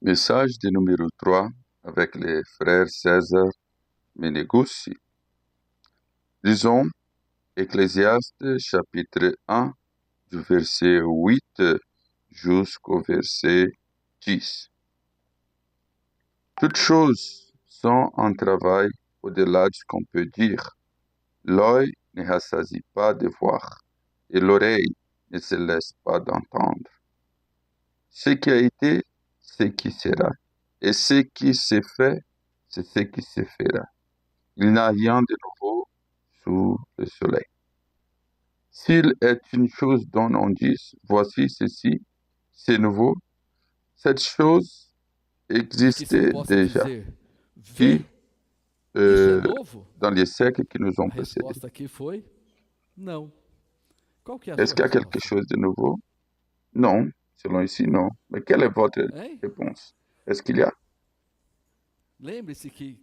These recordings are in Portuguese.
Message de numéro 3 avec les frères César Meneguzzi. Lisons Ecclésiaste chapitre 1 du verset 8 jusqu'au verset 10. Toutes choses sont en travail au-delà de ce qu'on peut dire. L'œil ne rassasie pas de voir et l'oreille ne se laisse pas d'entendre. Ce qui a été, ce qui sera, et ce qui s'est fait, c'est ce qui se fera. Il n'y a rien de nouveau sous le soleil. S'il est une chose dont on dit, voici ceci, c'est nouveau, cette chose existait déjà, qui, dans les siècles qui nous ont précédés. Est-ce qu'il y a quelque chose de nouveau? Non, selon ici, non. Mais quelle est votre réponse? Est-ce qu'il y a?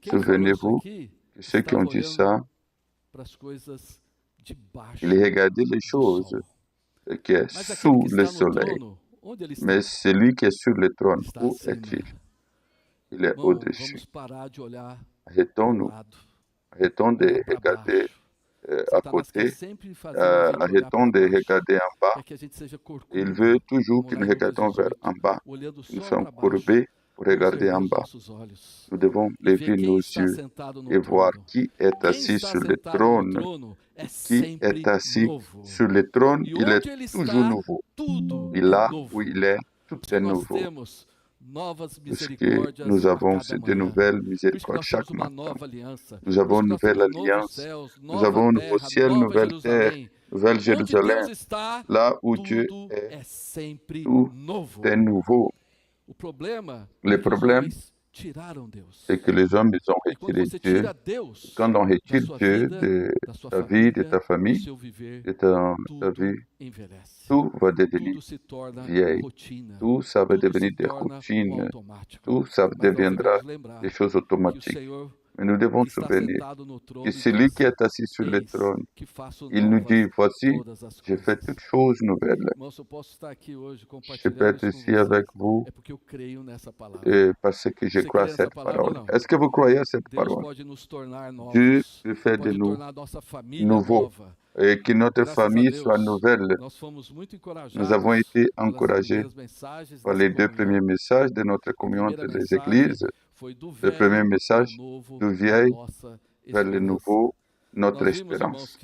Souvenez-vous que ceux qui ont dit ça, ils regardaient les choses qui est sous le soleil. Mais celui qui est sur le trône, où est-il? Il est au-dessus. Arrêtons-nous. Arrêtons de regarder à côté. Arrêtons de regarder en bas. Il veut toujours que nous regardions vers en bas. Nous sommes courbés pour regarder en bas. Nous devons lever nos yeux et voir qui est assis sur le trône. Qui est assis sur le trône, il est toujours nouveau. Et là où il est, tout est nouveau. Parce que nous avons de nouvelles miséricordes chaque matin. Nous avons une nouvelle alliance. Nous avons un nouveau ciel, nouvelle terre, nouvelle Jérusalem. Là où Dieu est, tout est nouveau. Le problème, c'est que les hommes, ils ont retiré Dieu. Quand on retire Dieu de ta vie, de ta famille, de ta vie, tout va devenir vieil. Tout ça va devenir des routines. Tout ça deviendra des choses automatiques. Mais nous devons nous souvenir que celui qui est assis sur le trône, il nous dit, voici, je fais toutes choses nouvelles. Je peux être ici avec vous parce que je crois à cette parole. Est-ce que vous croyez à cette parole? Dieu peut faire de nous nouveaux et que notre famille soit nouvelle. Nous avons été encouragés par les deux premiers messages de notre communion entre les églises. Le premier message, du vieil vers le nouveau, notre espérance.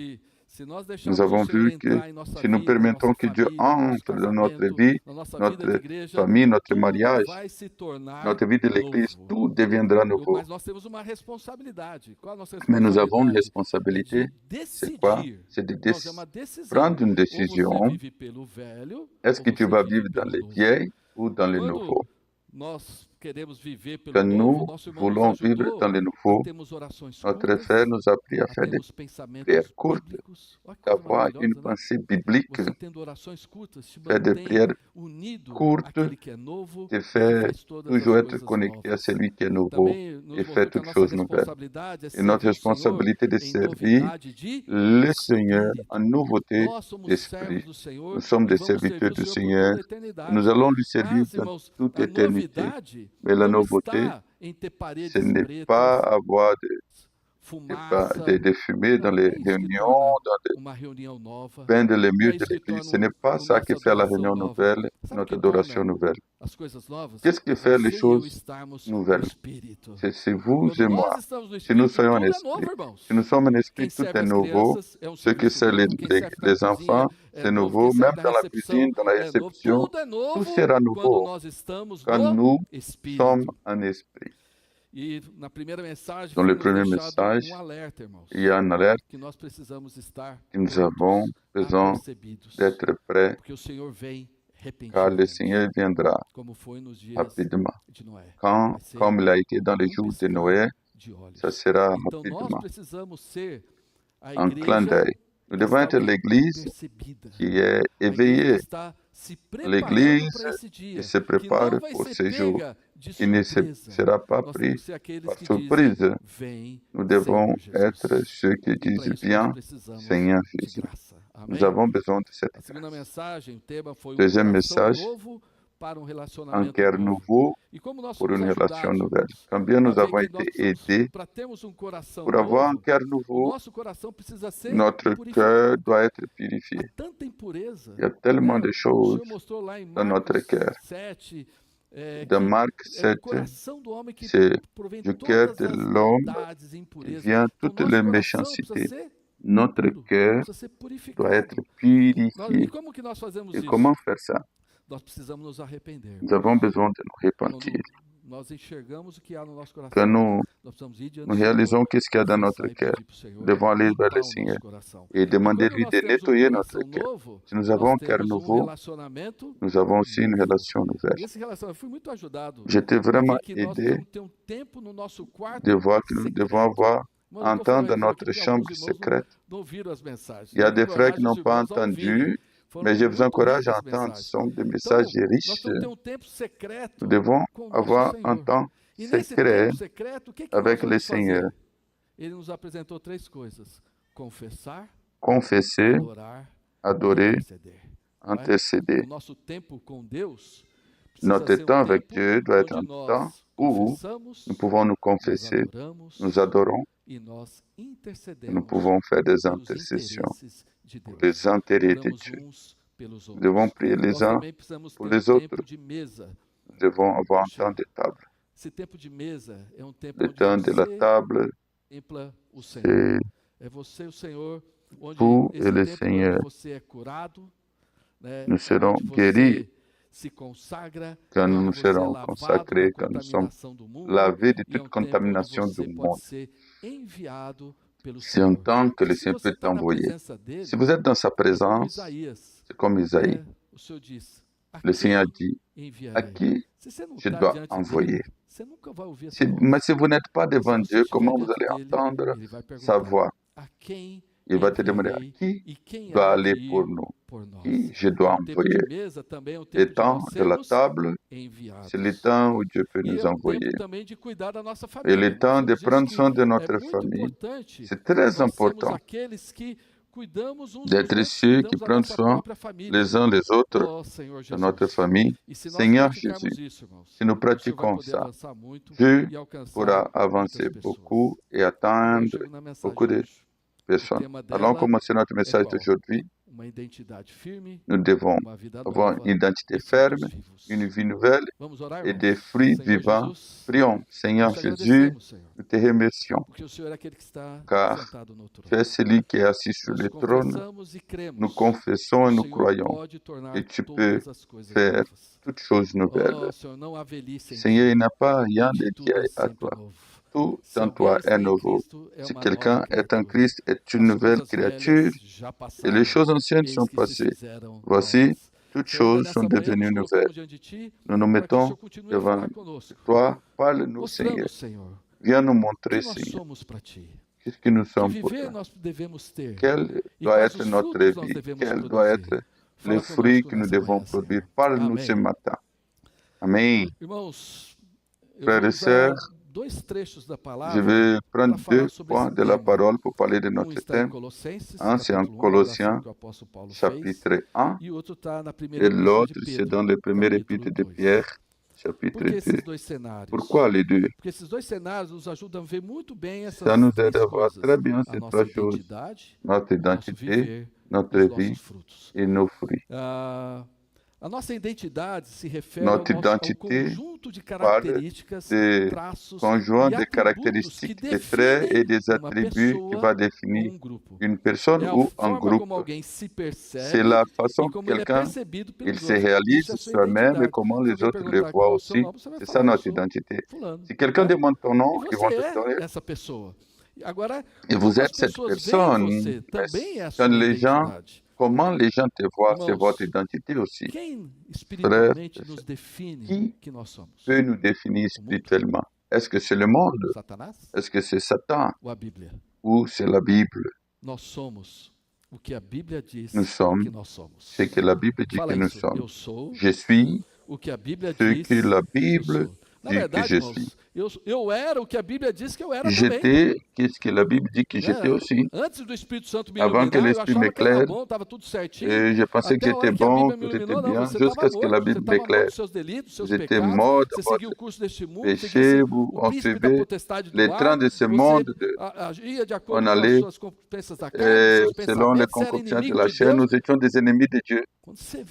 Nous avons vu que si nous permettons que Dieu entre dans notre vie, notre famille, notre mariage, notre vie de l'Église, tout deviendra nouveau. Mais nous avons une responsabilité. C'est quoi? C'est de prendre une décision. Est-ce que tu vas vivre dans le vieil ou dans le nouveau? Quand nous voulons vivre dans le nouveau, notre frère nous a appris à faire des prières courtes, d'avoir une pensée biblique, faire des prières courtes, de faire toujours être connecté à celui qui est nouveau et faire toutes choses nouvelles. Et notre responsabilité de servir le Seigneur en nouveauté d'esprit. Nous sommes des serviteurs du Seigneur. Nous allons lui servir dans toute éternité. Mais la nouveauté, ce n'est pas avoir de fumée dans les réunions, peindre les murs de l'église. Ce n'est pas ça qui fait la réunion nouvelle, notre adoration nouvelle. Qu'est-ce qui fait les choses nouvelles? C'est vous et moi. Si nous soyons en esprit, si nous sommes en esprit, tout est nouveau. Ce que c'est les enfants, c'est nouveau. Même dans la cuisine, dans la réception, tout sera nouveau quand nous sommes en esprit. Dans le premier message, il y a un alerte que nous avons besoin d'être prêts, car le Seigneur viendra rapidement. Comme il a été dans les jours de Noé, ça sera rapidement, un clin d'œil. Nous devons être l'Église qui est éveillée, l'Église qui se prépare pour ce jour, qui ne sera pas pris par surprise. Nous devons être ceux qui disent bien, Seigneur Jésus. Nous avons besoin de cette grâce. Deuxième message, un cœur nouveau pour une relation nouvelle. Combien nous avons été aidés pour avoir un cœur nouveau, notre cœur doit être purifié. Il y a tellement de choses dans notre cœur. Dans Marc 7, c'est du cœur de l'homme qui vient toutes les méchancetés. Notre cœur doit être purifié. Et comment faire ça? Nous avons besoin de nous repentir. Quand nous réalisons qu'est-ce qu'il y a dans notre cœur, nous devons aller vers le Seigneur et demander-lui de nettoyer notre cœur. Si nous avons un cœur nouveau, nous avons aussi une relation nouvelle. J'étais vraiment aidé de voir que nous devons avoir un temps dans notre chambre secrète. Il y a des frères qui n'ont pas entendu, mais je vous encourage à entendre. Ce sont des messages riches. Nous devons avoir un temps secret avec le Seigneur. Confesser, adorer, intercéder. Notre temps avec Dieu doit être un temps où nous pouvons nous confesser, nous adorons, et nous pouvons faire des intercessions pour les intérêts de Dieu. Nous devons prier les uns pour les autres. Nous devons avoir un temps de table. Le temps de la table, c'est vous et le Seigneur. Nous serons guéris quand nous serons consacrés, quand nous sommes lavés de toute contamination du monde. C'est un temps que le Seigneur peut t'envoyer. Si vous êtes dans sa présence, c'est comme Isaïe. Le Seigneur dit, à qui je dois envoyer? Mais si vous n'êtes pas devant Dieu, comment vous allez entendre sa voix? Il va te demander à qui doit aller pour nous, qui je dois envoyer. Le temps de la table, c'est le temps où Dieu peut nous envoyer. Et le temps de prendre soin de notre famille, c'est très important d'être ceux qui prennent soin les uns les autres de notre famille. Seigneur Jésus, si nous pratiquons ça, Dieu pourra avancer beaucoup et atteindre beaucoup de personnes. Allons commencer notre message d'aujourd'hui. Nous devons avoir une identité ferme, une vie nouvelle et des fruits vivants. Prions, Seigneur Jésus, nous te remercions, car tu es celui qui est assis sur le trône. Nous confessons et nous croyons que tu peux faire toutes choses nouvelles. Seigneur, il n'y a pas rien de vieil à toi. Tout en toi est nouveau. Si quelqu'un est en Christ, est une nouvelle créature, et les choses anciennes sont passées. Voici, toutes choses sont devenues nouvelles. Nous nous mettons devant toi. Parle-nous, Seigneur. Viens nous montrer, Seigneur, qu'est-ce que nous sommes pour toi. Quelle doit être notre vie? Quel doit être les fruits que nous devons produire? Parle-nous ce matin. Amen. Frères et sœurs, je vais prendre 2 points de la parole pour parler de notre thème. Un, c'est en Colossiens, chapitre 1, et l'autre, c'est dans le premier épître de Pierre, chapitre 2. Pourquoi les deux? Ça nous aide à voir très bien ces 3 choses, notre identité, notre vie et nos fruits. Notre identité parle des conjoints de caractéristiques, des traits et des attributs qui va définir une personne ou un groupe. C'est la façon que quelqu'un il se réalise soi-même et comment les autres le voient aussi. C'est ça notre identité. Si quelqu'un demande ton nom, ils vont te donner. Et vous êtes cette personne. Quand les gens comment les gens te voient, c'est votre identité aussi. Frère, qui peut nous définir spirituellement? Est-ce que c'est le monde? Est-ce que c'est Satan? Ou c'est la Bible? Nous sommes ce que la Bible dit que nous sommes. Je suis ce que la Bible dit que je suis. Eu era o que a Bíblia diz que eu era também. J'étais, qu'est-ce que la Bible dit que j'étais aussi. Antes do Espírito Santo me Avant que iluminar, eu l'Esprit achava que era m'éclaire, bom, estava tudo certinho. je pensais que Até a hora j'étais que a bon, Bíblia me tout était iluminou, não, bien, você estava jusqu'à ce que la morto, você Bible estava morto m'éclaire. dos seus delitos, dos seus J'étais pecados, mort de você seguia o curso deste mundo, péché, o on príncipe da suivait potestade do les trains ar, de ce você monde, agia de acordo on com as allait suas competências da carne, dos seus selon les pensamentos, você era concoctions de inimigo la de chair, Deus. nous étions des ennemis de Dieu. Quando você...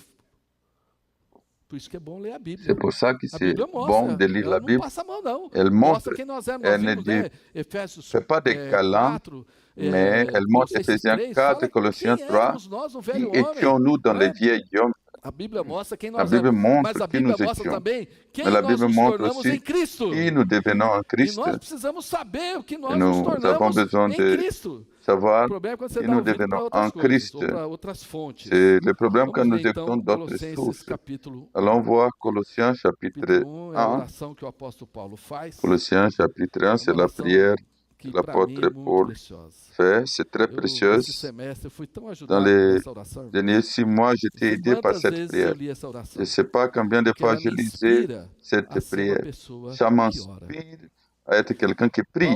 Por isso que é bom ler a Bíblia. C'est pour ça que A c'est Bíblia bon mostra, de lire ela la não Bible. passa a mão, não. Elle montre, Mostra quem nós éramos. elle Nós ne vimos, dit, né? Efésios fait pas des câlins, 4, mais elle montre Colossenses Éphésiens 3, 4 fala et Colossiens quem 3, éramos nós no qui velho homem. étions-nous dans les Né? vieils hommes. A Bíblia mostra quem La nós Bible éramos, montre mas a qui Bíblia nous mostra étions. também quem Mais la nós Bible nos montre tornamos aussi em Cristo. qui nous devenons en E Christ. nós precisamos saber o que Et nós nos nous avons tornamos besoin em de Cristo. savoir O problema é quando você que está nous ouvindo para devenons outras en coisas, Christ. ou para outras fontes. C'est le problème quand Vamos nous ler então écoutons d'autres Colossenses sources. capítulo 1. Allons voir Colossiens chapitre Capítulo 1 é a 1. oração que o apóstolo Paulo faz. Colossiens chapitre 1, c'est la prière que Que para mim l'apôtre é muito Paul preciosa. fait. C'est très Esse précieuse. semestre eu fui tão Dans ajudado por les essa oração. Irmão. derniers 6 mois, j'ai été Não sei aidé par quantas cette vezes prière. eu li essa oração. Je ne sais pas combien de Que fois ela je me lisais inspira cette a ser uma prière. pessoa Ça que ora. m'inspire à être quelqu'un qui prie.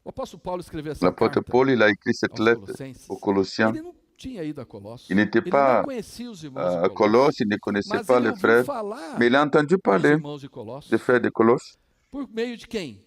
O apóstolo Paulo escreveu essa L'apôtre carta Paul, il a écrit cette aos lettre Colossenses. aux Colossiens. Ele não tinha ido a Colossos. Il n'était Ele pas não conhecia os irmãos de à Colossos. Colosse, il ne connaissait Mas pas ele les ouviu frères, falar mais il a entendu dos parler irmãos de Colossos des frères de Colosse. por meio de quem?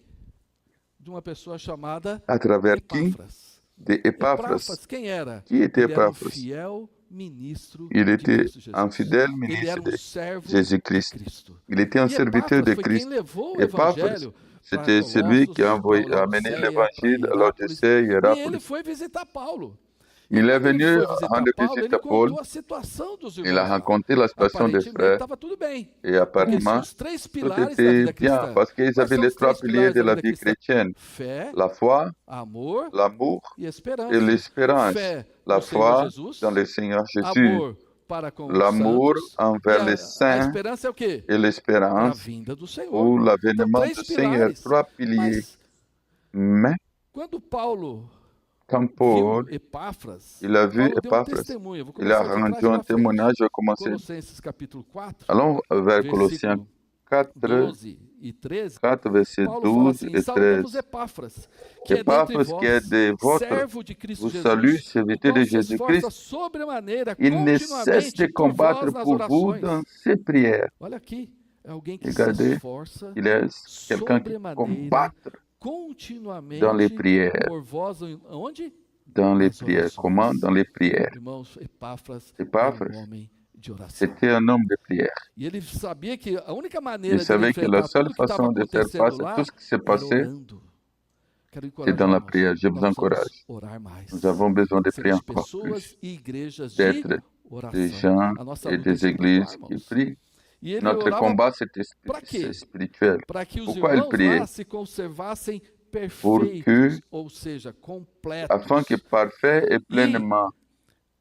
De uma pessoa chamada À travers qui? Epáfras. De Epaphras. Epáfras, quem era? Qui était Ele era um Epaphras? fiel ministro Il de était Cristo Jesus. un fidèle Ele era ministre de servo Jésus-Christ. de Cristo. Il était un E serviteur de Epáfras foi quem Christ. levou o Epaphras, evangelho c'était para celui qui a Colossos, para amené Laodiceia, l'évangile para à Hierápolis. l'Odyssée et E ele Hierapolis. foi visitar Paulo. Il est Quando ele venu foi visitar rendre Paulo, visite ele à Paul. contou a situação dos Il a irmãos. raconté la situation des Aparentemente frères. estava tudo bem. Et Porque eles tinham apparemment, os três tout pilares da était vida bien cristã. parce qu'ils Quais avaient são les os trois três piliers pilares de da la vida vie cristã? chrétienne. Fé, La foi, amor l'amour e esperança. et l'espérance. Fé La no Senhor foi Jesus, dans le Seigneur Jésus. amor para com os L'amour santos, envers e les a saints esperança é o quê? et Para a l'espérance vinda do Senhor. ou Então, l'avènement três du Seigneur. pilares. Trois piliers. Mas Mais quando Paulo quand Paul, viu Epáfras, il a vu Paulo deu um Epaphras, testemunho. Eu vou il a começar de trás rendu un para frente. témoignage. Je vais commencer. Colossenses capítulo 4, Allons vers Colossiens versículo 4, 12 e 13. 4, versets Paulo fala 12 assim: et saudamos 13. Epáfras, que é dentre Epaphras, qui est vós, de votre, servo de Cristo vous salue, Jesus, o serviteur qual de se esforça Jésus-Christ. sobremaneira Il ne cesse continuamente de por combattre vós nas pour vous orações. dans ses prières. Olha aqui, é alguém que se Regardez, esforça il est quelqu'un qui combat continuamente dans les prières. por vós, onde? Dans les Nas prières. orações. Comment? Dans les prières. Irmãos, Epáfras Epaphras, era um homem de oração. c'était un homme de prière. E ele sabia que a única Il maneira de ele savait que la enfrentar seule tudo que estava façon de faire acontecendo face à lá tout ce qui s'est era passé, orando. Quero c'est encorajar, dans la irmãos. prière. Je vous Nós precisamos encourage. orar mais. Nous avons besoin de prier Sermos encore pessoas plus, e igrejas de d'être des oração. gens A nossa et luta é des églises espiritual, qui irmãos. prient. E ele Notre orava combat, c'est para quê? spirituel. para que os Pourquoi ele irmãos priait? lá se conservassem Pour perfeitos, que, ou seja, completos. afin que parfait et pleinement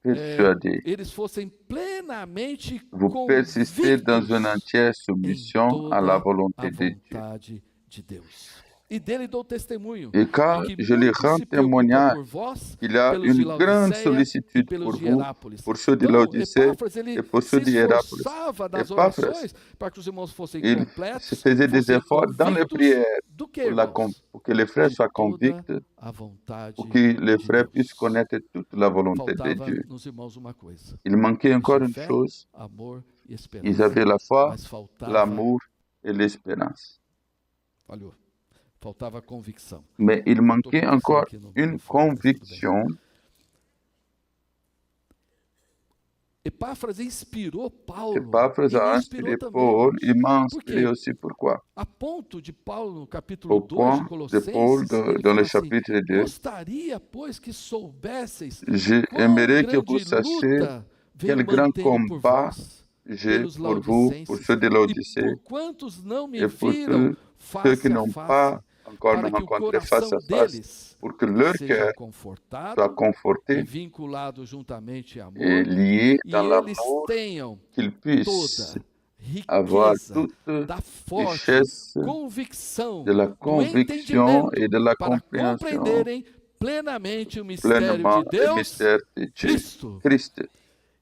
persuadé, Eles fossem plenamente vous persistez dans une entière soumission à la volonté de Dieu. vontade de Deus. E dele dou testemunho. Et car de que je lui muito rends se preocupa témoignage por vós, qu'il a pelos de une grande Laodiceia sollicitude e pelos pour de vous, Hierápolis. pour ceux de Então, Laodicée Epáfras, ele et pour se ceux de Hierapolis. esforçava nas Epáfras, orações para que os irmãos fossem il completos, se faisait des fossem efforts dans les convictos prières do que, pour, irmãos? pour que les frères De soient toda convicts, a vontade pour que les de frères Deus. puissent connaître toute la volonté de Faltava Dieu. nos irmãos uma coisa. Il manquait encore Tinha une fé, chose, amor e ils esperança. avaient la foi, Mas faltava, l'amour et l'espérance. olha, faltava convicção. Mais il manquait Estou encore aqui no une fundo, mas tudo bem. conviction. Epáfras inspirou Paulo. Epaphras e me a inspirou inspiré também, Paul, irmãos. il m'a Por inspiré quê? aussi. Pourquoi? A ponto de Paulo, no capítulo Au 2 de point de Colossenses, Paul, ele dans fala le assim, chapitre 2, gostaria, pois, que soubesseis j'aimerais que quão vous grande sachiez luta quel venho grand mantendo por combat vós, j'ai pelos pour vous, pour Laodicenses, ceux de e l'Odyssée, por quantos não me et pour viram tous ceux face qui a n'ont face, pas encore para me que o rencontré face coração à face, deles pour que leur seja cœur soit confortado e conforté vinculado juntamente a amor, et lié e dans eles l'amour, tenham qu'ils puissent toda avoir riqueza toute da forte richesse convicção de la do conviction entendimento et de la para compréhension compreenderem plenamente o mistério pleinement de le Deus, mystère de Dieu, Cristo. Christ.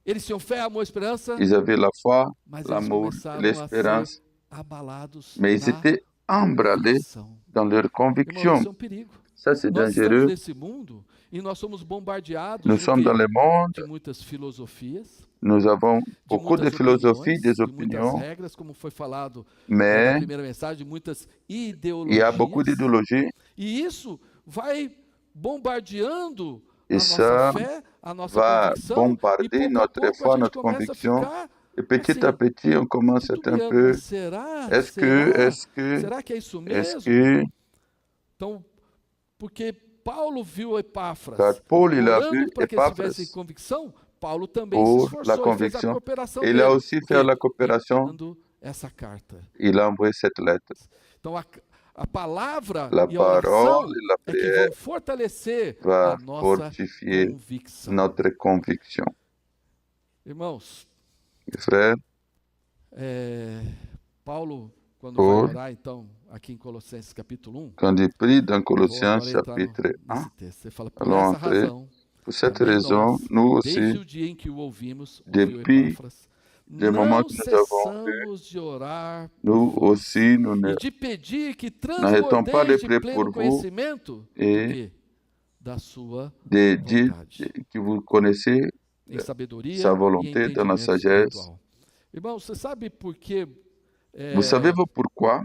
Eles tinham fé, amor e esperança, Ils avaient la foi, mas eles l'amour, começaram a ser l'espérance, mais ils étaient emballés dans leur conviction. Ça, c'est dangereux. Nous sommes dans le monde, nous avons beaucoup de philosophies, des opinions, mais il y a beaucoup d'idéologies. Et ça va bombarder notre foi, notre conviction. Et petit à petit, on commence à être un peu, est-ce que, Então, porque Paulo viu Epáfras, car Paul, il a vu para que ele tivesse Epáfras convicção, Paulo também se pour esforçou, la e fez a conviction. cooperação Il dele. a aussi fait la coopération. Enviando essa carta. Il a envoyé cette lettre. Então, a palavra La e a oração parole et la é que prière vão fortalecer va a nossa fortifier convicção. notre conviction. Irmãos, Frères, Paulo, quando Paul, vai orar, então, aqui em Colossenses capítulo 1, quand il prie dans Colossiens chapitre 1, você fala, por allons essa entrer. razão, Pour cette também raison, nós, nous desde aussi, o dia em que o ouvimos, depuis Epáfras, le moment não que nous avons vu, cessamos de orar nous por vós aussi, nous e ne de pedir que n'arrêtons pas de transbordeis de prier pleno pour vous conhecimento et do quê? Da sua de dire vontade, que vous connaissez em sabedoria sa e volonté dans la entendimento sagesse. espiritual. Irmão, você sabe por que Vous savez-vous pourquoi?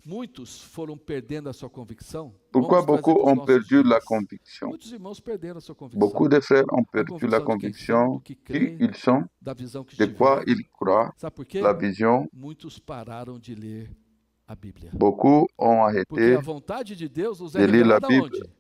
muitos foram perdendo a sua convicção? Pourquoi Vamos trazer beaucoup para os ont nossos perdu la dias. conviction? Muitos irmãos perderam a sua convicção. Beaucoup de frères ont A perdu la convicção de quem são, do conviction que qui creem, ils sont, da visão que de quoi tiveram. ils croient, Sabe por quê? la vision. Muitos pararam de ler a Bíblia. Beaucoup ont Porque arrêté a vontade de Deus nos é de lire la revelada Bible. onde?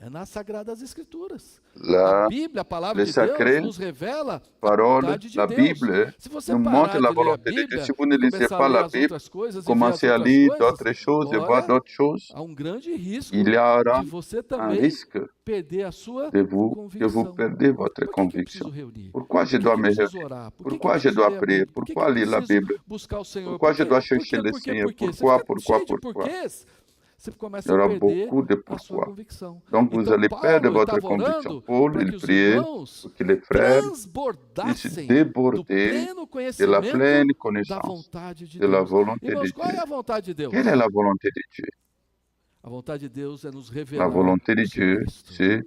É nas Sagradas Escrituras. La, A Bíblia, a palavra le de sacré, Deus, nos revela a parole, vontade de la Deus. Bible Se você nous parar montre de la ler a volonté de Dieu. Bíblia Si vous ne e lisez começar a pas ler la as Bible, outras coisas e ver as commencez à outras lire coisas, d'autres choses et voir olha, d'autres choses, há grande risco il y aura de você un também risque perder a sua de vous, que vous convicção. perdez votre Por que eu conviction. preciso reunir? Pourquoi je Por dois que me eu preciso réunir? orar? Por Pourquoi que je eu dois preciso ler a prier? Bíblia? Por que Pourquoi eu lire la preciso Bible? buscar o Senhor? Pourquoi je dois Por chercher quê? le Por quê? Seigneur? Por quê? Você Pourquoi, fica pourquoi, cheio de pourquoi? porquês. Você Il começa y a aura perder beaucoup de a sua pourquoi. convicção. Donc vous Então allez perdre Paulo votre estava conviction. orando Paul, para il que os priait irmãos pour que les frères puissent transbordassem do déborder pleno de la conhecimento pleine da connaissance vontade de de la Deus. volonté de Irmãos, qual é Dieu. a vontade de Deus? Quelle est la volonté de Dieu? A vontade de Deus é nos La revelar volonté de o seu Dieu, Cristo. c'est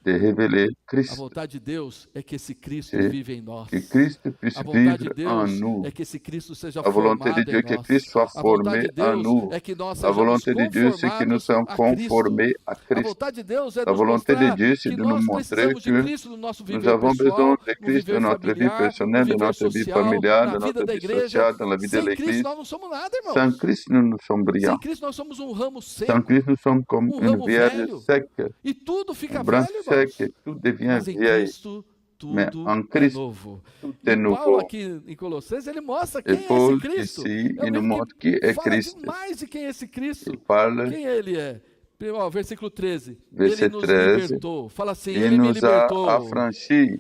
de révéler A Christ, vontade de Deus é que esse Cristo c'est vive em nós. que Christ puisse A vontade de vivre en Deus nous. é que esse Cristo seja La volonté de formado Dieu, em que nós. Christ soit A vontade formé de en Deus nous. é que nós La sejamos volonté de Dieu, c'est que nous conformados sommes a Cristo. conformés à A Christ. vontade de Deus é La nos volonté de mostrar Dieu, c'est que de nous nós montrer precisamos de que Cristo no nosso nous viver avons besoin pessoal, de no Christ viver dans notre vie familiar, no personnelle, dans viver notre vie social, familiale, na dans vida notre da vie igreja. sociale, dans la vie de Sem Cristo l'Église. nós não somos nada, Sans irmãos. Christ, nous ne sommes rien. Sem Cristo nós somos um ramo Sans seco. Christ, nous sommes comme une ramo vierge velho. sec, E tudo fica une branche velho, sec, irmãos. et tout devient Mas em vieille. Cristo Mais tudo en é Christ, novo. tout E est Paulo nouveau. aqui em Colossenses, ele mostra Et quem é esse Paul, Cristo. ici, É um il nous livro montre qui que est fala Christ. demais de quem é esse Cristo. Il parle, Quem ele é? Ó, versículo 13. verset Ele nos 13, libertou. Fala assim, il ele me nous a libertou. affranchis.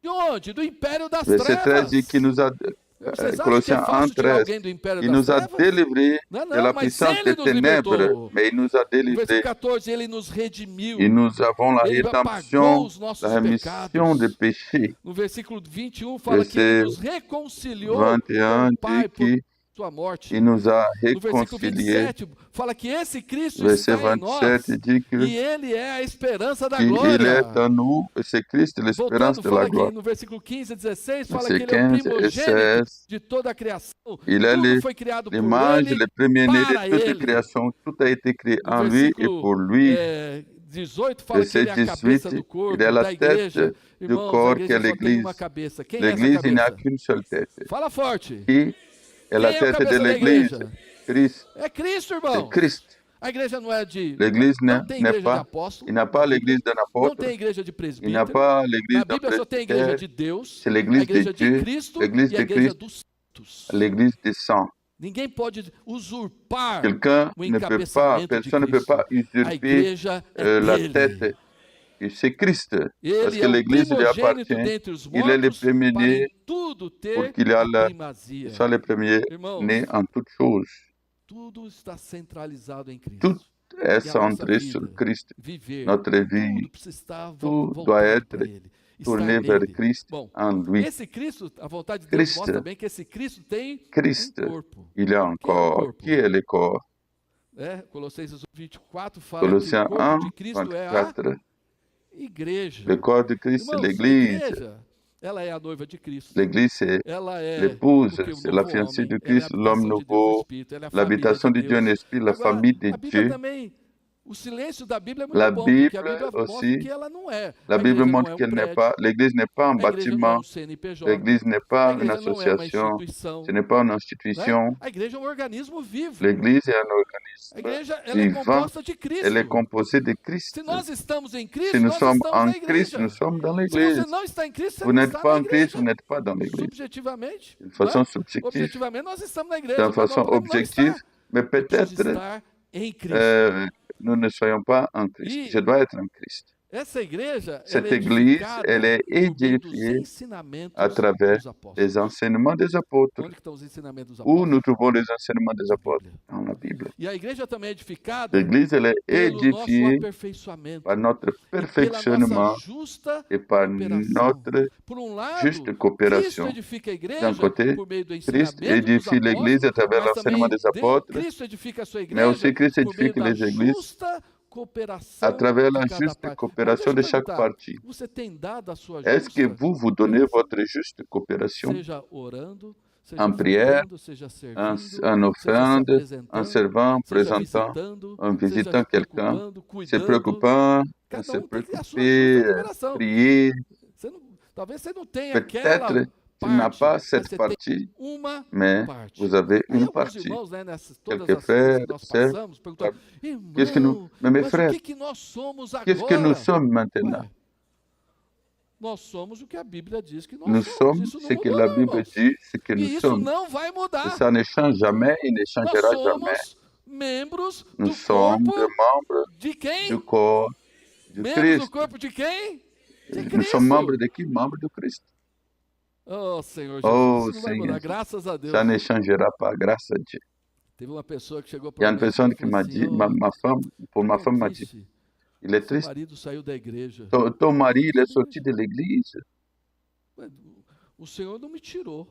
De onde? Do império das Verset 13 dit trevas. qu'il nous a, Vocês acham que é Colossiens 1, fácil tirar 13, alguém do império il das nous a trevas? délivrés Não, de la mas puissance ele des nos ténèbres, libertou. mais il nous a No versículo délivrés 14, ele nos redimiu. et nous avons la Ele apagou rédemption, os nossos la rémission des pecados. péchés. No versículo 21 fala que ele nos reconciliou 21 com o Pai dit por qu'il sua morte. nous a No versículo réconciliés. 27 fala que esse Cristo Verset está em nós 27 dit e ele é a esperança da qu'il glória. est en nous, et c'est Christ l'espérance Voltando, de fala la aqui gloire. no versículo 15 e 16, fala Verset que ele é o 15 et primogênito 16, de toda a criação. il est Tudo foi criado por l'image, ele, le premier-né para de toute ele. création. Tout a été créé No en lui et versículo pour lui. 18 fala que Verset ele é a cabeça 18, do corpo, il est la da igreja. tête du Irmãos, a corps qui est igreja só tem l'Église. uma cabeça. Quem é essa L'Église, il n'y a cabeça? qu'une seule tête. Fala forte. Qui est la Quem é o tête de cabeça da l'Église? igreja? Christ. É Cristo, C'est irmão. Christ. A igreja não é de... L'Église Não tem n'est igreja de pas, apóstolo. il n'a pas l'Église d'un Não apôtre, tem igreja de il n'a presbítero. pas l'Église Na d'un Bíblia só tem a igreja presbytère, de Deus, c'est a l'Église de igreja de Dieu, Cristo l'Église e a de igreja Christ, dos santos. l'Église des saints. Ninguém pode usurpar Quelqu'un o ne peut pas, encabeçamento de personne ne peut Cristo. pas A usurper igreja é la dele. tête. Et c'est Christ, parce Ele que é o l'Église lui primogênito appartient. dentre os Il est le mortos para premier-né em tudo ter pour qu'il ait a primazia. soit le premier Irmãos, né en toutes choses. tudo está centralizado em Cristo. Tout est E a nossa centré vida, sur Christ. viver, Notre vie, tudo precisa estar tout voltado doit être para Ele. tourné vers Christ Bom, en lui. esse Cristo, a vontade de Deus Christ, mostra bem que esse Cristo tem Christ, um corpo. il y a un Que é o corps. corpo? Qui est le corps? Colossenses 24 fala Colossiens que o corpo 1, de Cristo é a 24. igreja. Le corps de Christ, c'est Irmãos, a l'Église. igreja, ela é a noiva de Cristo. L'Église, c'est Ela é l'épouse, o que? O c'est la novo fiancée homem, de ela é a Christ, l'homme habitação de Deus no nouveau, Espírito, ela é a l'habitation família de Dieu en esprit, la Agora, famille de a Bíblia Dieu. também, o silêncio da Bíblia é muito La bom, porque a Bible Bíblia mostra aussi, que ela não é. la A Bible igreja não montre é um qu'elle n'est prédio, pas, l'Église n'est pas un a igreja não é bâtiment, um CNPJ, l'Église n'est a pas une igreja não é uma association, instituição, ce n'est pas une né? institution. A igreja é um organismo vivo. L'Église est un A organisme igreja ela é vivant, composta de elle est Cristo. composée de Christ. Se nós estamos em Si Cristo, nous nós sommes estamos en na Christ, igreja. nous sommes dans Se você l'Église. não está em Cristo, você Vous não n'êtes está pas na en Christ, vous igreja. n'êtes pas dans l'Église. Subjetivamente, De façon né? subjective, Objetivamente, nós estamos na igreja, de mas nós façon podemos não objective, estar. mais Eu preciso peut-être estar em Cristo. nous ne soyons pas en Christ. E Je dois être en Christ. essa igreja, Cette ela é Église, edificada elle est por meio dos édifiée ensinamentos à travers dos apóstolos. les enseignements des apôtres. Onde que estão os ensinamentos dos Où apóstolos? nous trouvons les enseignements des Na apôtres? Bíblia. Dans la Bible. E a igreja também é edificada L'Église, elle est pelo nosso édifiée aperfeiçoamento par notre e pela perfectionnement nossa justa et par cooperação. notre Por um lado, juste Cristo coopération. edifica a D'un igreja côté, por meio do Christ ensinamento dos édifie l'Église à apóstolos, travers mas l'enseignement também des apôtres, Cristo edifica a sua mais aussi igreja Christ por meio édifie da les églises justa cooperação à travers la de cada juste parte. coopération de Deixa eu chaque perguntar, partie. você tem dado a sua Est-ce que justa vous donnez cooperação? votre juste coopération Seja orando, seja en prière, ofertando, seja en servindo, seja se offrande, en apresentando, servant, seja présentant, visitando, en seja visitant se quelqu'un, preocupando, se cuidando. préoccupant, Cada se tem que ter a sua préoccuper, justa cooperação. prier. Talvez você não tenha aquela Peut-être tu n'as parte, pas mas cette você tem partie, uma mais parte. vous avez Aí une alguns partie. irmãos, né, nessas todas Quelques as coisas frères, que nós sœurs, passamos, perguntam, qu'est-ce que nous, irmão, mais mes mas o frères, que nós somos qu'est-ce que nous agora? sommes maintenant? Ué, nós somos o que a Bíblia diz que nós Nous sommes somos. Isso não ce que mudou, la não, Bible irmãos. dit, ce que E nous isso sommes. não vai Et mudar. ça ne change jamais et ne Nós changera jamais. somos membros Nous do sommes corpo des membres de quem? du corps de Membros do Christ. corpo de quem? De Nous Cristo. sommes membres de qui? Membres de Christ. Oh, Senhor Jesus, Oh, isso não vai Seigneur. mudar, graças a Deus. Ça ne changera pas, grâce à Dieu. Teve uma pessoa que chegou Il y a para une mim e personne qui falou m'a assim, dit, "Oh, ma femme, pour ma tão femme m'a dit, triste, il est seu triste. marido saiu da igreja." Ton mari, il est sorti de l'église. Ué, o Senhor não me tirou.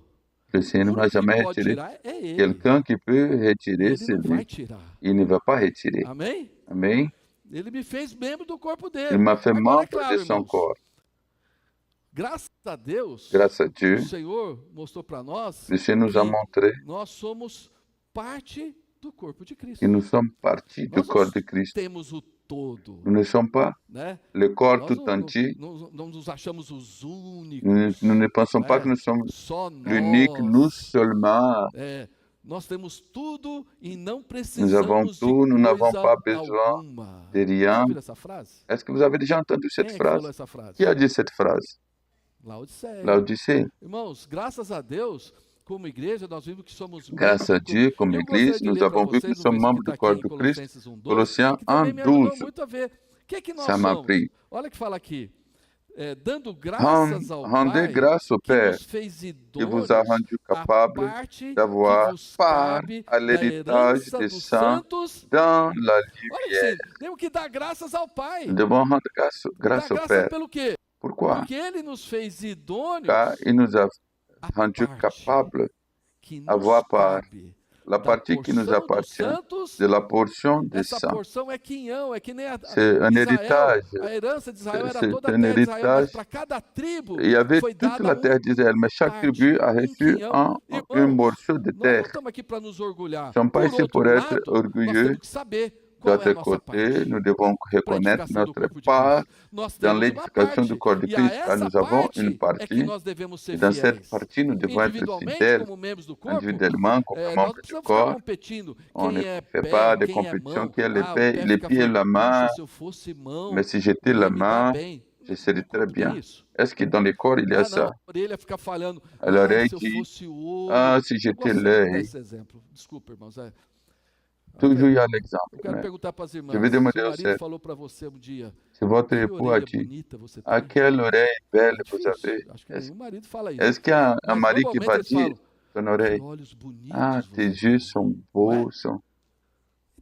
Le O Seigneur ne m'a único que jamais pode retiré. tirar é Ele. Quelqu'un qui peut E retirer, Ele c'est não vai lui. tirar. Il ne va pas retirer. Amém? Amen. Ele me fez membro do corpo Il dele. m'a fait Agora, é membre claro, de son irmãos, corps. graças a Deus, Grâce à o Dieu, Senhor mostrou para nós le Seigneur nous a que montré nós somos parte do corpo de Cristo. que nous sommes partie du Nós corps não de Christ. temos o todo, Nous ne sommes pas né? le corps Nós tout entier. não nos achamos os únicos, Nous ne pensons pas né? que nous sommes Só l'unique, nous nós. seulement. Nós temos tudo e não Nous avons precisamos de tout, nous n'avons coisa pas besoin alguma. de Já rien. ouviram essa frase? Est-ce que vous avez déjà entendu cette Quem é que falou phrase? essa frase? Qui a dit cette phrase? Laodiceia. Laodicée. Irmãos, graças a Deus, como igreja, nós vimos que somos Grâce à membros do Dieu, corpo. comme Eu gostaria Église, de nous ler para avons vu que vocês nous um sommes versículo membres que du está corps aqui em de Christ. Colossenses 1:12, Colossiens que também 1, me ajudou 12. muito a ver. O que nós Ça m'a somos? pris. Olha que fala aqui. Dando graças ao Rendez Pai grâce au que Père nos fez qui idôneos vous a rendu à capable parte que d'avoir vos part cabe à da l'héritage herança des dos saints santos. dans la Olha que lumière. temos que dar graças ao Pai. Nous devons rendre grâce Dar au graças Père. pelo quê? Pourquoi? Porque Ele nos fez idôneos Car il nous a à rendus parte capables que nos avoir part cabe la da partie qui nous porção dos appartient santos. de la portion des Essa saints. porção é quinhão, é que nem C'est un Israel. héritage. A herança de Israel era C'est toda a un terra de Israel, mas héritage. para cada tribo Il y avait foi toute dada la terre d'Israel, mais chaque parte, tribu a reçu quinhão. un Irmãos, morceau de nós não terre. estamos aqui para nos orgulhar. Nous ne sommes pas Por ici outro pour être lado, nós orgueilleux. temos que saber qual é D'autre a nossa côté, parte. nous devons Para a reconnaître edificação do notre corpo de part Cristo. Nós dans temos uma l'édification parte. du corps de E a Christ, car essa nous avons une parte é que partie, nós devemos ser et dans cette fiéis. partie, nous devons être Individualmente, fidèles, como membros do corpo, individuellement, comme nós membres não du precisamos ficar corps. competindo. On Quem ne é fait pé, pas de quem é compétition, mão. qui a O les pé pieds et fica la falando, main. "Puxa, se eu fosse mão, Mais si j'étais eu la ia me dar main, bem." je serais No très corpo tem bien. isso. Est-ce que dans les corps, il y a Ah, ça? não, a orelha fica falando, À l'oreille se eu dit, fosse o olho. ah, si Eu j'étais gosto sempre de dar l'œil. esse exemplo. Desculpa, irmãos. Toujours il y a Eu l'exemple. quero Mais perguntar para as je irmãs. vais demander Seu au marido cerf, falou para você um dia, si votre que époux a orelha dit, bonita você à tem. quelle oreille belle vous Difícil. avez? Acho que Est-ce nenhum marido fala isso. est-ce qu'il y a un Mas mari qui normalmente va eles dire falam, ton que oreille, olhos bonitos ah, tes você yeux tem. sont Não é? beaux, sont...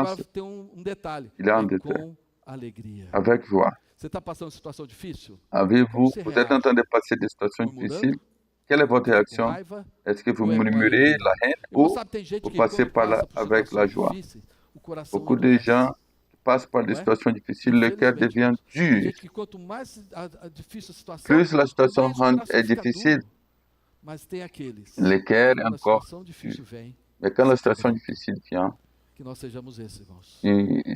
agora différence, tem um detalhe. il y a un É détail. com alegria. avec joie. Você está passando situação difícil? Avez-vous, Você vous êtes en train de passer des situations difficiles? Quelle est votre réaction? Est-ce que vous murmurez la haine ou vous passez par là avec la joie? Beaucoup de gens qui passent par des situations difficiles, le cœur devient dur. Plus la situation est difficile, le cœur est encore dur. Mais quand la situation difficile vient, ils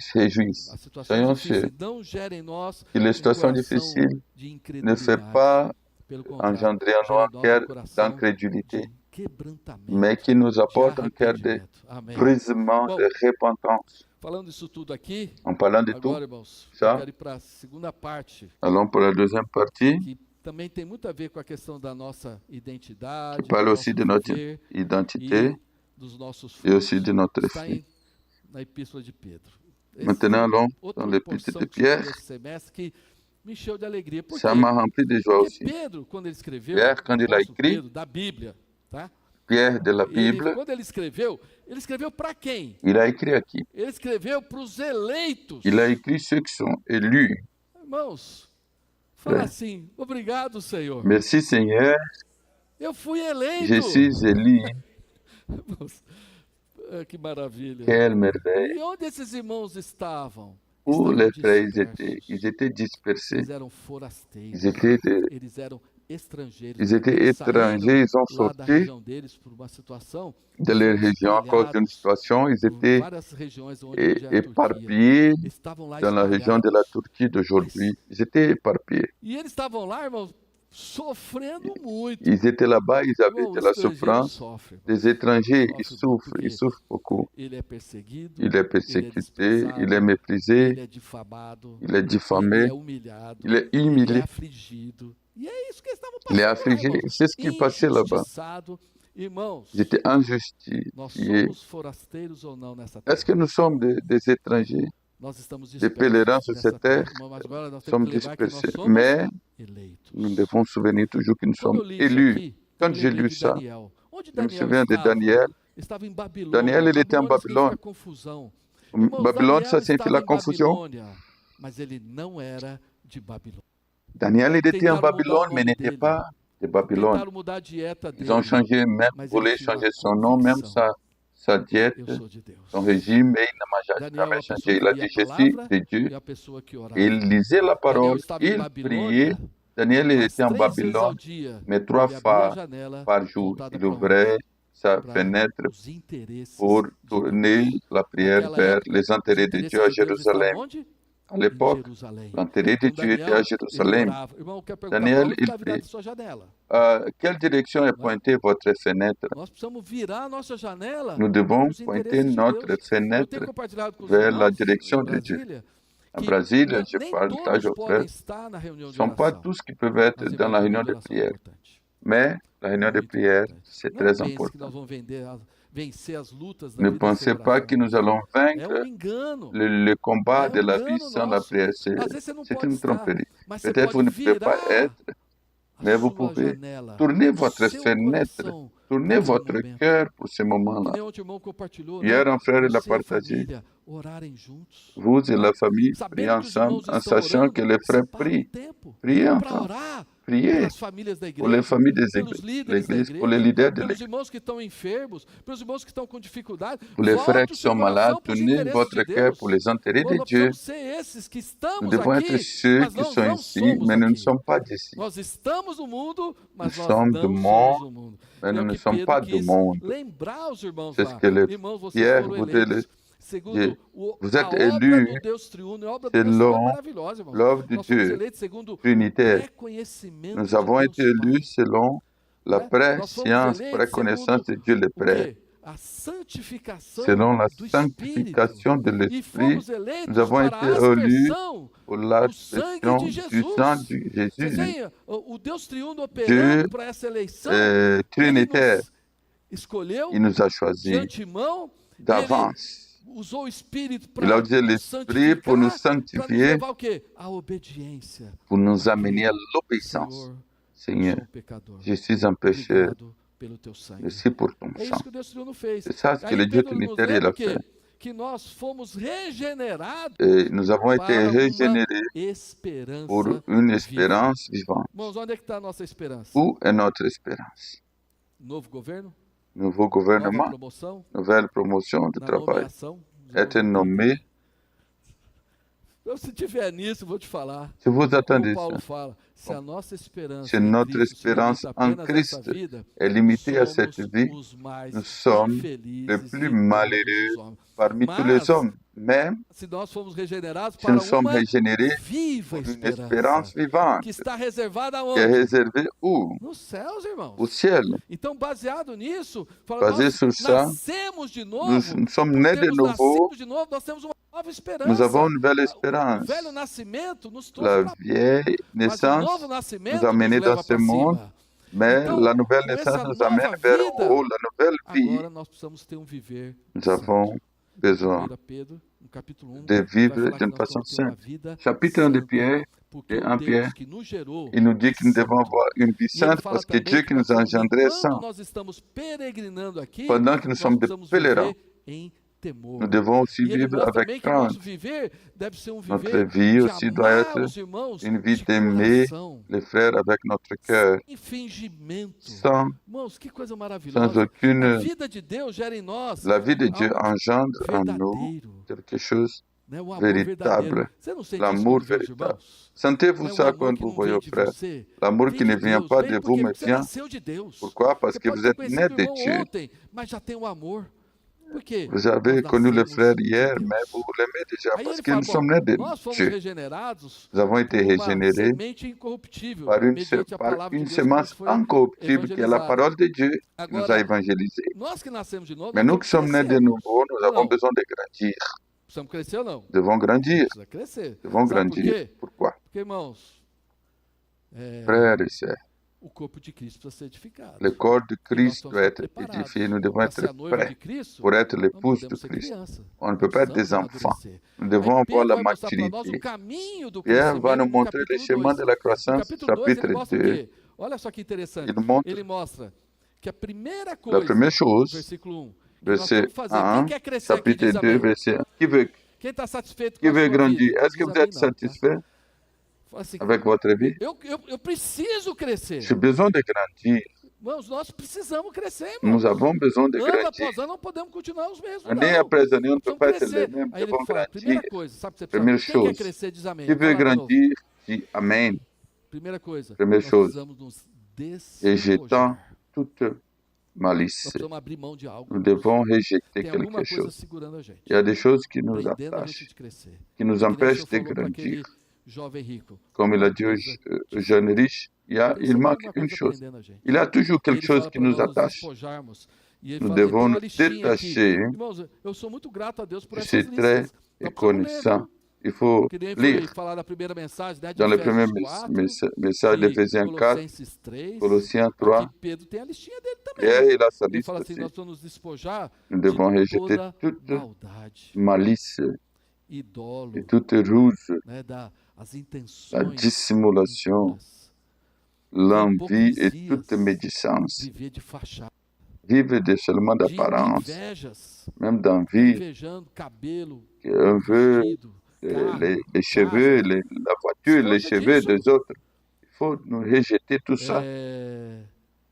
se réjouissent. Soyons sûrs que les situations difficiles ne font pas engendrer en nous un cœur d'incrédulité, mais qui nous apporte un cœur de brisement, de repentance. En parlant de tout ça, allons pour la deuxième partie. Também tem muito a ver com a questão da nossa identidade, qui parle aussi de notre identité et aussi de notre esprit. Na Epístola de Pedro. Maintenant, allons dans l'Épître de Pierre. Que me encheu de alegria. Ça m'a rempli de joie aussi. Pedro, quando ele escreveu, Pierre, quand il a écrit, Pedro, da Bíblia, tá? Pierre de la Bible, quando ele escreveu para quem? Il a écrit à qui? Ele escreveu para os eleitos. Il a écrit ceux qui sont élus. Irmãos, fala assim, obrigado, Senhor. Merci, Seigneur. Eu fui eleito. Je suis élu. Que maravilha. Quelle merveille. E onde esses irmãos estavam? Où les frères étaient? Ils étaient dispersés. Eles eram forasteiros. Eles eram estrangeiros. Ils étaient étrangers, ils ont sorti de leur région à cause d'une situation. Ils étaient éparpillés dans la région de la Turquie d'aujourd'hui. Ils étaient éparpillés. Ils étaient là-bas, ils avaient de la souffrance. Des étrangers, ils souffrent beaucoup. Il est persécuté, il est méprisé, il est diffamé, il est humilié. Il est affligé. C'est ce qui passait là-bas. Ils étaient injustifiés. Est-ce que nous sommes des étrangers, des pèlerins sur cette terre? Nous sommes dispersés. Mais nous devons nous souvenir toujours que nous sommes élus. Quand j'ai lu ça, je me souviens de Daniel. Daniel, il était en Babylone. Babylone, ça signifie la confusion. Daniel, il était en Babylone, mais n'était pas de Babylone. Ils ont changé, même voulu changer son nom, même sa diète, son régime, mais il n'a jamais changé. Il a dit, je suis de Dieu. Il lisait la parole, il priait. Daniel était en Babylone, mais 3 fois par jour, il ouvrait sa fenêtre pour tourner la prière vers les intérêts de Dieu à Jérusalem. À l'époque, l'intérêt de Dieu était à Jérusalem. Daniel, il prie. Quelle direction est pointée votre fenêtre? Nous devons pointer notre fenêtre vers la direction de Dieu. À Brasília, je partage aux frères, ce ne sont pas tous qui peuvent être dans la réunion de prière. Mais la réunion de prière, c'est très important. Ne pensez pas que nous allons vaincre le combat de la vie sans la prière. C'est une tromperie. Peut-être vous ne pouvez pas être, mais vous pouvez tourner votre fenêtre, tourner votre cœur pour ce moment-là. Hier, un frère l'a partagé. Vous et la famille priez ensemble en sachant que les frères prient. Priez ensemble. Priez pour les familles de l'Église, pour les leaders de l'Église. Pour les frères qui sont malades, tenez votre cœur pour les intérêts de Dieu. Nous devons être ceux qui sont ici, mais nous ne sommes pas d'ici. Nous sommes du monde, mais nous ne sommes pas du monde. C'est ce que Pierre voulait dire. Vous êtes élus selon l'œuvre de Dieu trinitaire. Nous avons été élus selon la préscience, préconnaissance de Dieu le Père. Selon la sanctification de l'Esprit, nous avons été élus pour l'aspersion du sang de Jésus. Dieu trinitaire, il nous a choisis d'avance. Il a utilisé l'Esprit pour nous sanctifier, pour nous amener à l'obéissance. Seigneur, je suis un pécheur. Merci pour ton sang. C'est ça ce que le Dieu trinitaire a fait. que nós fomos regenerados Et nous avons été para régénérés uma esperança pour une viva. espérance vivante. Irmãos, onde é que está a nossa esperança? Où est notre espérance? Novo governo? Nouveau Nova gouvernement, promoção? nouvelle promotion de Na travail, nomeação? être nommé. Então, se tiver nisso, vou te falar. Si vous Como attendez Paulo ça, fala, se a nossa esperança si em notre Cristo se espérance limita en apenas a essa Christ vida, est limitée à cette somos vie, os mais nous sommes les infelizes plus de todos malheureux os homens. parmi tous les Mas, hommes. Même se nós fomos regenerados si para nous sommes uma régénérés viva pour une esperança, espérance vivante, que está reservada qui est aonde? réservée où? Nos céus, irmãos. Au ciel. Então, baseado nisso, Basé nós sur ça, nascemos de novo. nous sommes Por nés de termos nouveau, nascido de novo, nós temos uma nova esperança. nous avons une nouvelle O espérance. velho nascimento nos La trouxe para vieille mas o naissance novo nous nascimento a nos menés leva dans ce para monde, cima. mais Então, la nouvelle com naissance essa nous amène nova vers vida, haut, la nouvelle vie. agora nós precisamos ter um viver Nous santo. avons besoin 1 Pedro, no capítulo 1, de vai vivre falar que d'une nós façon precisamos ter uma sainte. vida Chapitre 1 de santa, Pierre, porque et o en Deus Pierre, que nos gerou il nous dit que nous é devons santo. avoir une vie E ele sainte fala parce que também Dieu que qui nós nous a precisamos, engendrés est enquanto saint. nós estamos peregrinando aqui, Pendant que nous nós sommes des precisamos pèlerins, viver em temor. nous devons aussi E ele vivre mostra avec também que nosso crainte. viver deve ser um Notre viver vie de aussi doit amar être os irmãos une vie de d'aimer coração, les frères avec notre cœur, sem fingimento. sans Irmãos, que coisa maravilhosa. A aucune... vida de Deus gera em nós La vie de Dieu algo engendre en nous verdadeiro, quelque chose né? Um amor véritable, verdadeiro. Você não sente isso l'amour quando vê os véritable. irmãos? Sentez-vous Não é um ça amor quand que vous não voyez vem vos de frères? você, L'amour vem qui ne de vient Deus, pas vem de vous, porque mais você vient. nasceu de Deus. Pourquoi? Parce Você que pode vous ter êtes conhecido né o de irmão Dieu. ontem, mas já tem um amor. Por quê? Vous avez Nós connu le nascemos frère de hier, Deus. mais vous l'aimez déjà Aí parce ele que fala, nous bom, sommes nés de nós fomos Dieu. regenerados Nous avons été por uma régénérés semente incorruptível, par mediante a par palavra de une Deus que nos semence foi incorruptible qui est la evangelizada. parole de Dieu qui nous a Agora, évangélisés. nós que nascemos de novo, Mais nós nous temos qui que sommes nés de crescer. nouveau, nous Ou avons não? besoin de grandir. Precisamos crescer ou não? Nous devons grandir. Precisa crescer. Nous devons Sabe por grandir. quê? Pourquoi? Porque, irmãos, Frères et sœurs, o corpo de Cristo precisa ser edificado. le corps de E nós Christ precisamos doit estar être preparados. édifié. Nous devons Para être ser a noiva de prêts Cristo, pour être não l'épouse de podemos ser Christ. criança. On ne peut pas être des Precisamos enfants. amadurecer. Nous devons Aí avoir Pedro la vai mostrar para nós o maturité. caminho do Pierre va crescimento nous no montrer le capítulo chemin 2. de la No croissance, capítulo 2 ele chapitre mostra o 2. quê? Olha só que interessante. Il montre Ele mostra que a primeira la coisa, première chose, versículo 1, que nós verset temos que fazer. Quem 1, quer crescer aqui chapitre diz 2, amém. verset 1. Qui Quem está satisfeito com veut a sua grandir? vida? Est-ce que Diz vous êtes amém, não, tá? satisfait Fala assim, avec votre vie? eu preciso crescer. J'ai besoin de grandir. Irmãos, nós precisamos crescer, Nous irmãos. avons besoin de Ano grandir. após ano não podemos continuar os mesmos, Année não. après année, on ne peut Precisamos pas être crescer. les mêmes. Aí Nous ele devons fala, primeira grandir. coisa, sabe o que você Primeira precisa? Quem quer chose. crescer, diz amém. Qui veut Fala de novo. grandir, dit Amen. Primeira coisa, Primeira nós chose. precisamos nos Et jetant despojar. toute Nós malice, precisamos abrir mão de algo. nous devons rejeter Tem alguma quelque coisa chose. segurando a gente, Il y a des choses qui nous prendendo a gente attachent, de crescer. qui nous Que nem o empêchent senhor de falou para aquele grandir. jovem rico. Comme il a Uma dit au coisa jeune riche, il tem sempre manque alguma une coisa chose. prendendo a gente. Il y a toujours E quelque ele chose fala qui para nous nós nos attache. despojarmos. E ele Nous fala, ele tem devons uma nous listinha aqui. détacher. Irmãos, eu sou muito grato a Deus por Je essas suis très listas. Nós precisamos ler, reconnaissant. viu? Il faut Que nem foi lire falar da primeira mensagem, né, de dans le premier Efésios 4 message e d'Éphésiens 4, Colossenses 3. Colossiens 3. Aqui Pedro tem a listinha dele Pierre, também. il a sa Ele liste fala assim, aussi. nós vamos nos despojar Nous de devons rejeter toda toute maldade, malice idolo, et toute ruse, né, as la intenções dissimulation, impuras, l'envie et hipocrisias, toute médisance. viver de fachada, Vivre seulement de d'apparence, invejas, même d'envie, invejando cabelo, on veut vestido, carro, les cheveux, casa. la voiture, les Esconda cheveux disso. des autres. Il faut nous rejeter tout ça,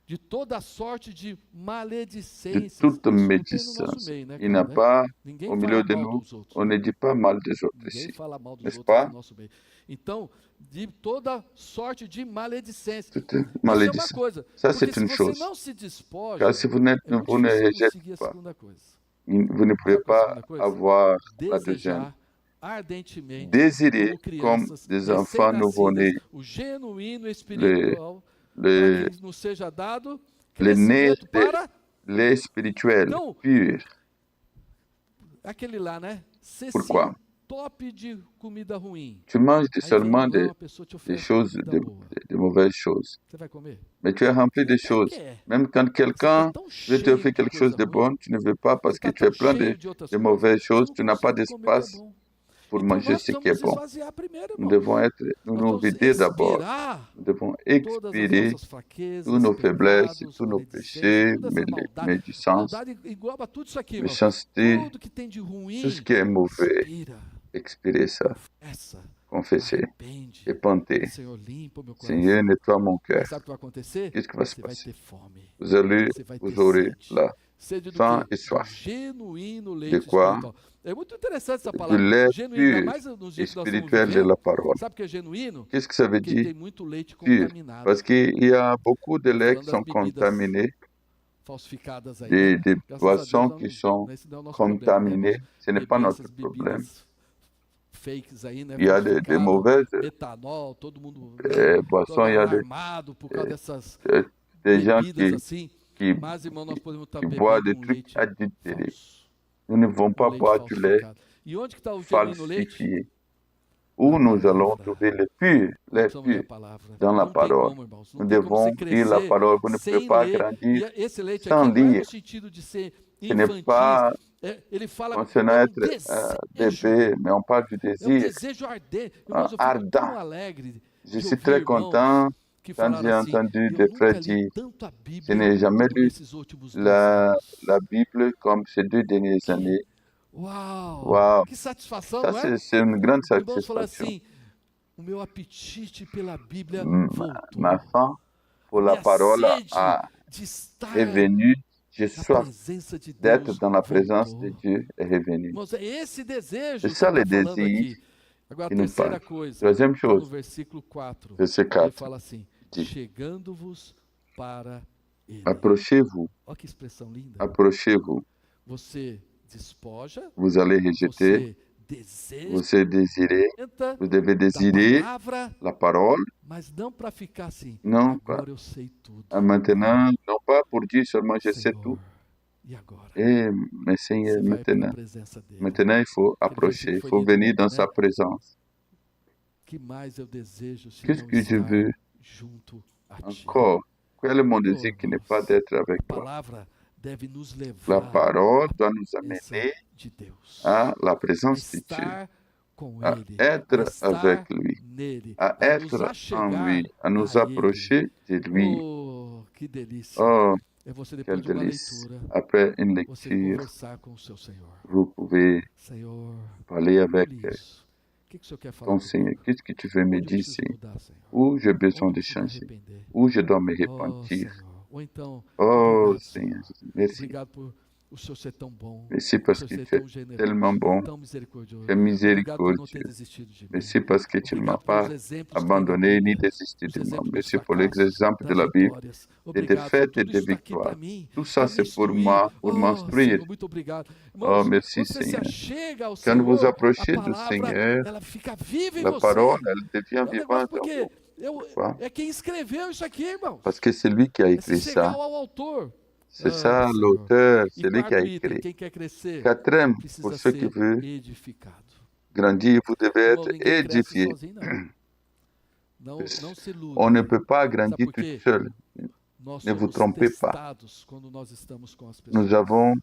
De toda sorte de de maledicências. toute Isso não tem no médisance. nosso meio, né, Il n'a cara, né? pas Ninguém au fala milieu de mal nous, dos outros. on ne dit pas mal des autres Ninguém ici. fala mal dos N'est-ce outros pas? no nosso meio. Então, de toda sorte de maledicência. Toute Isso é uma malédiction. coisa. Ça, Porque c'est se une você chose. não se despoja, Car si vous, é muito vous ne difícil rejetez conseguir a pas, segunda coisa. vous ne pouvez Sabe qual é a pas segunda coisa? avoir la deuxième. Desejar ardentemente, Désirer como comme crianças, des enfants nouveau-nés, recém-nascidas, o genuíno espiritual, les, para que nos seja dado les nés, crescimento para les spirituels, Então, purs. aquele lá, né? Se Pourquoi? top de comida ruim. Tu manges Aí seulement vem uma pessoa te des oferece choses, comida boa. de mauvaises choses. Você vai comer? Mais tu es rempli de choses. quer. Même quand Você quelqu'un tá tão veut cheio t'offrir coisa quelque chose de ruim, bon, tu ne veux pas parce você que tá tu es tão plein cheio de outras de coisas, mauvaises você choses, não tu n'as pas consegue comer o que é d'espace. bom. pour Então manger nós ce qui est precisamos bon. esvaziar primeiro, Nous irmãos. devons nous Nós nous devemos vider d'abord. expirar Nous devons todas as expirer nossas fraquezas, tous nos faiblesses, pecados, tous nos maledicências, péchés, toda essa maldade. médisance, Maldade engloba tudo isso aqui, irmão. méchanceté, Tudo que tem de tout ce ruim, qui est mauvais. expira, Expirer ça, confessa, confesser, arrepende. repenter. Senhor, limpa o meu Seigneur, coração. nettoie mon Aí cœur. sabe o que vai acontecer? Qu'est-ce qui va se Você vai passer? ter fome. Vous aurez Você vai ter sede. là Sede do faim quê? et Do soif. genuíno De leite quoi? espiritual. É muito interessante essa De palavra. lait Genuíno, ainda pur mais nos dias que nós estamos spirituel de vivendo. la parole. Sabe o que é genuíno? Qu'est-ce que ça veut Porque dire? tem muito leite Pur. contaminado. Parce qu'il y a beaucoup de Estou laits qui falando das sont bebidas contaminés, falsificadas aí, né? des Graças a Deus, boissons não, qui sont esse não é o nosso problema, né, contaminées. irmãos? Ce n'est pas Beber notre essas problème. bebidas fakes aí, né? Il y a des Falsificadas, mauvaises metanol, todo mundo, né? boissons, Todo il y a alarmado por causa dessas des gens bebidas assim. qui Mas, irmão, nós podemos estar boivent bebendo des um trucs leite adultérés. falso. Nous ne devons pas Leite boire du lait falsificado. E onde que está o genuíno leite? falsifié. Où nous allons trouver le pur, Nós lait precisamos ler a pur palavra. dans la Não tem parole. como, irmãos. Não Nous tem como você devons lire la crescer parole. Vous ne pouvez sem pas ler. grandir E esse leite sans aqui não é lire. no sentido de ser Ce n'est infantil. pas Ele fala concernant é um être desejo. bébé, mais on parle du É um désir desejo ardente. Irmãos, eu fico ardent. tão alegre Je de suis ouvir très irmãos content que quand falaram j'ai assim, entendu eu des nunca frères li dire, tanto a je Bíblia n'ai jamais como lu nesses últimos 2 anos. la Bible comme ces 2 dernières années. Uau! Waouh! Que satisfação, Ça, não é? c'est une grande O irmão falou satisfaction. assim, o meu apetite pela Bíblia Ma voltou. faim pour la Minha parole sede a de estar revenu. J'ai na soif presença de d'être Deus dans la présence voltou. de Dieu est revenu. Irmãos, é esse desejo C'est que ça ele le está falando désir aqui. Agora, a qui nous terceira parle. coisa, Troisième está no chose, versículo 4. verset Ele 4, fala assim, dit, chegando-vos para Ele. approchez-vous, Olha que expressão linda. approchez-vous. Você despoja, Vous allez rejeter, você deseja vous désirez, vous devez da désirer palavra, la parole, mas não para ficar assim, non pas agora eu sei tudo. maintenant, non pas pour dire seulement je sais tout. Senhor, e agora? Mais Seigneur, Você vai para a maintenant, presença dele. maintenant il faut approcher, il faut venir dans sa présence. Que mais eu desejo se Qu'est-ce não que je estar veux junto a ti? encore? Quel est mon désir qui n'est pas d'être A avec toi? palavra deve nos La levar parole doit nous à amener presença de Deus. à la A présence de Dieu, estar com à Ele, être a estar avec lui, nele, à a nos être en achegar lui, à nous a approcher de Ele. lui. Oh, que delícia! Oh, É você quelle depois de uma délice! leitura, Après une você lecture, conversar com o seu Senhor. vous pouvez Senhor, parler avec olha isso. O que o Senhor quer falar ton comigo? Seigneur. Qu'est-ce que tu veux me Onde eu dire, preciso Seigneur? mudar, Senhor? Où j'ai besoin Onde de eu preciso me changer? arrepender? Où je dois me Oh, repentir? Senhor. Ou então, Oh, obrigado, Seigneur, Senhor. merci. Obrigado por o Senhor ser tão bom. Merci O parce Senhor que ser tu es tão generoso, tellement bon, tão misericordioso. tu es Obrigado por não ter miséricordieux. desistido de mim. Merci parce que tu ne m'as Obrigado pelos pas exemplos que tem na abandonné ni Bíblia, désisté os de moi. exemplos dos Merci pour les fracassos, exemples de das la Bible, vitórias. des Obrigado, Senhor. défaites et Tudo des isso está aqui para victoires. mim, Tout ça, para me c'est pour instruir. moi, pour Oh, m'instruire. Senhor, muito obrigado. Oh, Irmãos, merci, quando você se Seigneur. achega ao Quand vous Senhor, a approchez du palavra, Seigneur, ela fica viva em la você. parole, elle devient É um negócio vivante en porque vous. Pourquoi? é quem escreveu isso aqui, irmãos. Parce que c'est lui qui a É écrit se chegar ça. ao autor. C'est ça Senhor. l'auteur, E c'est lui qui a quarto item, écrit. quem quer crescer Quatrième, pour precisa ceux qui ser veulent edificado. grandir, vous devez Irmão, être ninguém cresce édifié. sozinho, não. Não se iluda. On ne peut pas Sabe grandir por tout quê? seul. Nós Ne vous somos trompez pas. testados quando nós estamos com as pessoas. Nous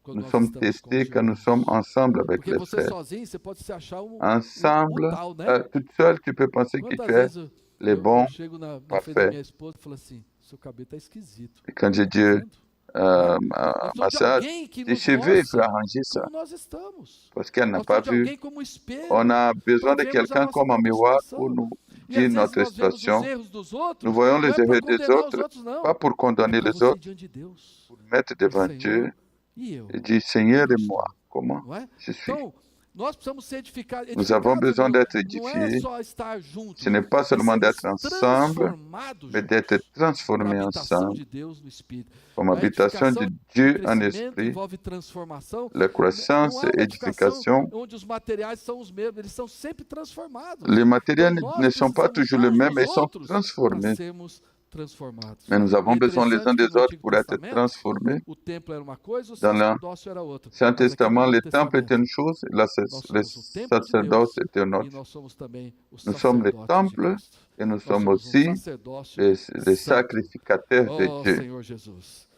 Quando nós sommes estamos com testés os quand nous irmãos. sommes ensemble avec Porque les você frères. sozinho, você pode se achar o Ensemble, tal, né? tout seul, tu peux penser que Quantas tu es vezes les eu bons. chego na frente da parfait. minha esposa e falo assim, seu cabelo tá esquisito. Et quand je Tá dis vendo? à Nós ma precisamos de sœur, alguém que tes nos cheveux, il faut mostre arranger ça. como nós estamos. Parce qu'elle n'a Nós pas precisamos de vu. alguém como espelho. On a besoin de Para vermos a quelqu'un nossa comme un própria miroir situação. pour nous E dire às vezes notre nós vemos situation. os erros dos outros, Nous voyons não les é para erreurs des condenar os autres, outros, não. pas pour É condamner para les você ir autres, diante de Deus. pour mettre devant Senhor, Dieu e eu? et dire Seigneur et moi, comment Não é? je suis. Então, nós precisamos ser edificados. Nous avons besoin d'être Não é édifiés. só estar juntos, Ce n'est pas mas seulement sermos d'être ensemble, transformados mais juntos d'être para transformés a habitação ensemble de Deus no Espírito. comme A habitation de edificação Dieu e en crescimento esprit. envolve transformação. La Não croissance é et uma edificação édification. onde os materiais são os mesmos, eles são sempre transformados. Les matériels Então, nós ne sont pas precisamos toujours les uns mêmes, dos ils sont outros para transformés. sermos transformados. Mais nous avons É besoin les uns interessante que des no autres Antigo pour être Testamento, transformés. o templo era uma coisa, o Dans sacerdócio era outra. l'Ancien Mas aqui no Testament, Novo le temple était Testamento, une chose, le nós somos o templo de sacerdoce Deus était une e autre. nós somos também o Nous sommes le sacerdote de temple Cristo. et nous Nós sommes somos aussi sacerdócio les santo. sacrificateurs de Oh, Dieu. Senhor Jesus.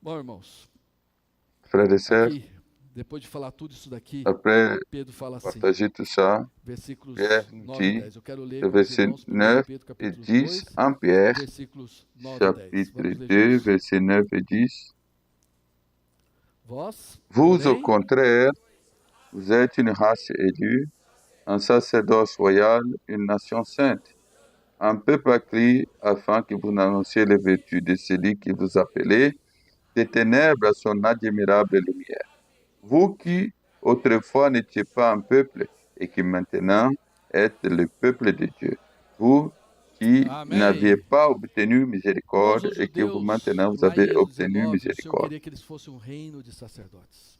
Bom, irmãos, Frères et sœurs, aqui Depois de falar tudo isso daqui, Après Pedro fala assim, partager tout ça, versículos Pierre nous 9 e dit, 10. Eu quero ler le com os verset irmãos 1 9 Pedro, et capítulo 10 2, en Pierre, versículos 9 e 10. chapitre Vamos ler 2, juntos. versets 9 et 10. Vós, Vous, au porém, contraire, vous êtes une race élue, un sacerdoce royal, une nation sainte, un peuple acquis afin que vous annonciez les vertus de celui qui vous appelait des ténèbres à son admirable lumière. Vous qui autrefois n'étiez pas un peuple et qui maintenant êtes le peuple de Dieu. Vous qui n'aviez pas obtenu miséricorde et que vous maintenant vous avez obtenu 19, o Senhor miséricorde. queria que eles fossem um reino de sacerdotes.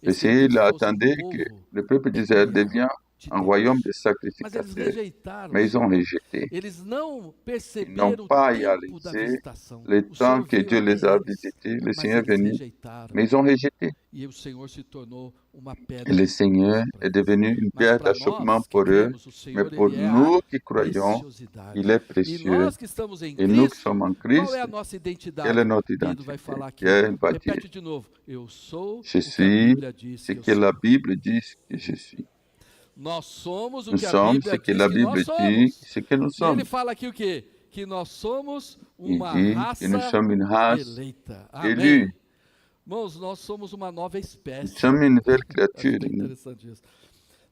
Le Seigneur attendait que le peuple d'Israël devienne un royaume de sacrificateurs, mais ils ont rejeté. Eles não Ils perceberam n'ont o pas tempo da réalisé visitação. le O temps Senhor que veio Dieu les a até eles, visités. Le mas Seigneur est eles venu, rejeitaram. mais ils ont rejeté. E o Senhor se tornou uma pedra. Et le Seigneur est devenu une pierre Mas para d'achoppement nós que pour eux, cremos, o mais Senhor pour ele é nous a qui croyons, preciosidade. il est E précieux. nós que estamos em Et nous qui Cristo, sommes en qual Christ, é a nossa identidade? quelle est notre Pedro vai identité? falar aqui. Pierre va dire, Repete de novo. Eu sou je o que a suis Bíblia diz ce que eu que sou. la Bible dit que je suis. Nós somos o Nous que a sommes Bíblia ce que diz la que nós Bible dit, somos. ce que nous E ele sommes. fala aqui o quê? Que nós somos Il uma dit que nous raça sommes une race eleita. élue. Amém. Irmãos, nós somos uma nova Nous espécie. sommes une nouvelle Acho créature. bem Nous interessante isso.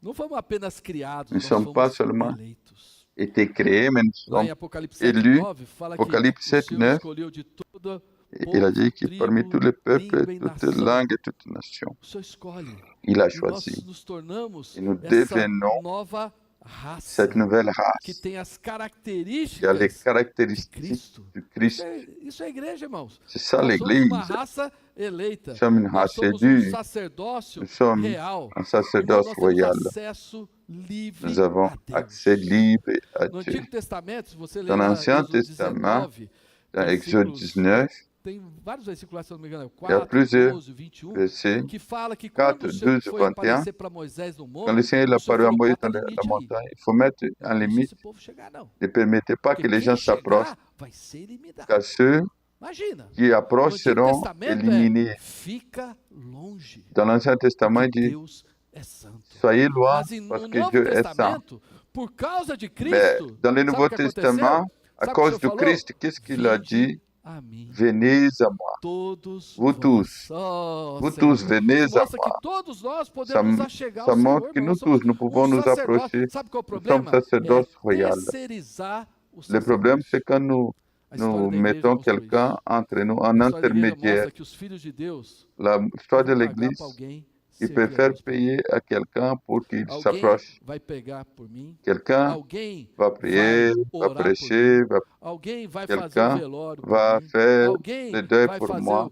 Não fomos apenas criados, ne nós sommes pas fomos seulement eleitos. été créés, mais nous Lá em sommes Apocalipse élus. 7:9 fala que Apocalipse o 7, Senhor 9, escolheu de toda il a dit que povo, parmi tous les tribo, peuples, língua e toutes nação. langues et toutes nations, O Senhor escolhe. il a E nós choisi. nos tornamos Et nous essa devenons nova raça cette nouvelle que race tem as qui a les características de caractéristiques Cristo. du Christ. Isso é igreja, irmãos. C'est ça Nós somos uma l'Église. raça eleita. Nous sommes une Nós race somos um élue. sacerdócio Nous sommes real. un Irmão, sacerdoce nós royal. temos acesso livre Nous avons a Deus. accès libre à No Dieu. Antigo Testamento, se você ler Dans lá l'Ancien Êxodo Testament, 19, dans Exode versículos 19, tem vários versículos, se não me engano, il y a 4, plusieurs 12, 21, versets, que fala que 4, quando o Senhor 12, foi 21, aparecer para Moisés no quand le monte, Seigneur o apparut Senhor à falou, Moïse bota dans la limite aí. montagne, il faut mettre Não en deixa limite. esse povo chegar, não. Ne permettez pas que Porque les quem gens s'approchent, chegar vai ser eliminado. car ceux Imagina, qui no approchent Antigo seront Testamento éliminés. fica longe, Dans l'Ancien Testament, il porque dit, Deus é santo. soyez loin Mas parce no que Novo Dieu est saint. Testamento, por causa de Mais Cristo, dans le sabe Nouveau o que aconteceu? Testament, à Sabe o que o cause Senhor de falou? Christ, qu'est-ce qu'il a Vinde dit? a mim, Venez à moi. todos Vous vós. tous, Oh, vous Senhor. tous, venez Isso à mostra que moi. todos nós Ça, podemos nos achegar ça ao Senhor, montre que irmão. nous Nós somos tous, nous pouvons nous sacerdócio. approcher. Sabe qual é o Nous sommes problema? sacerdoce É royal. terceirizar o Le sacerdócio. problème, c'est quand nous A história nous da igreja mettons mostrou quelqu'un isso. entre nous, A un história da igreja intermédiaire. mostra que os filhos de Deus L'histoire de vão pagar l'Église, para alguém il servir peut a faire Deus por mim. payer à quelqu'un pour qu'il Alguém s'approche. vai pegar por mim. Quelqu'un Alguém va prier, vai va orar por prêcher, mim. Alguém vai fazer o quelqu'un velório por va mim. faire Alguém le deuil vai pour fazer moi.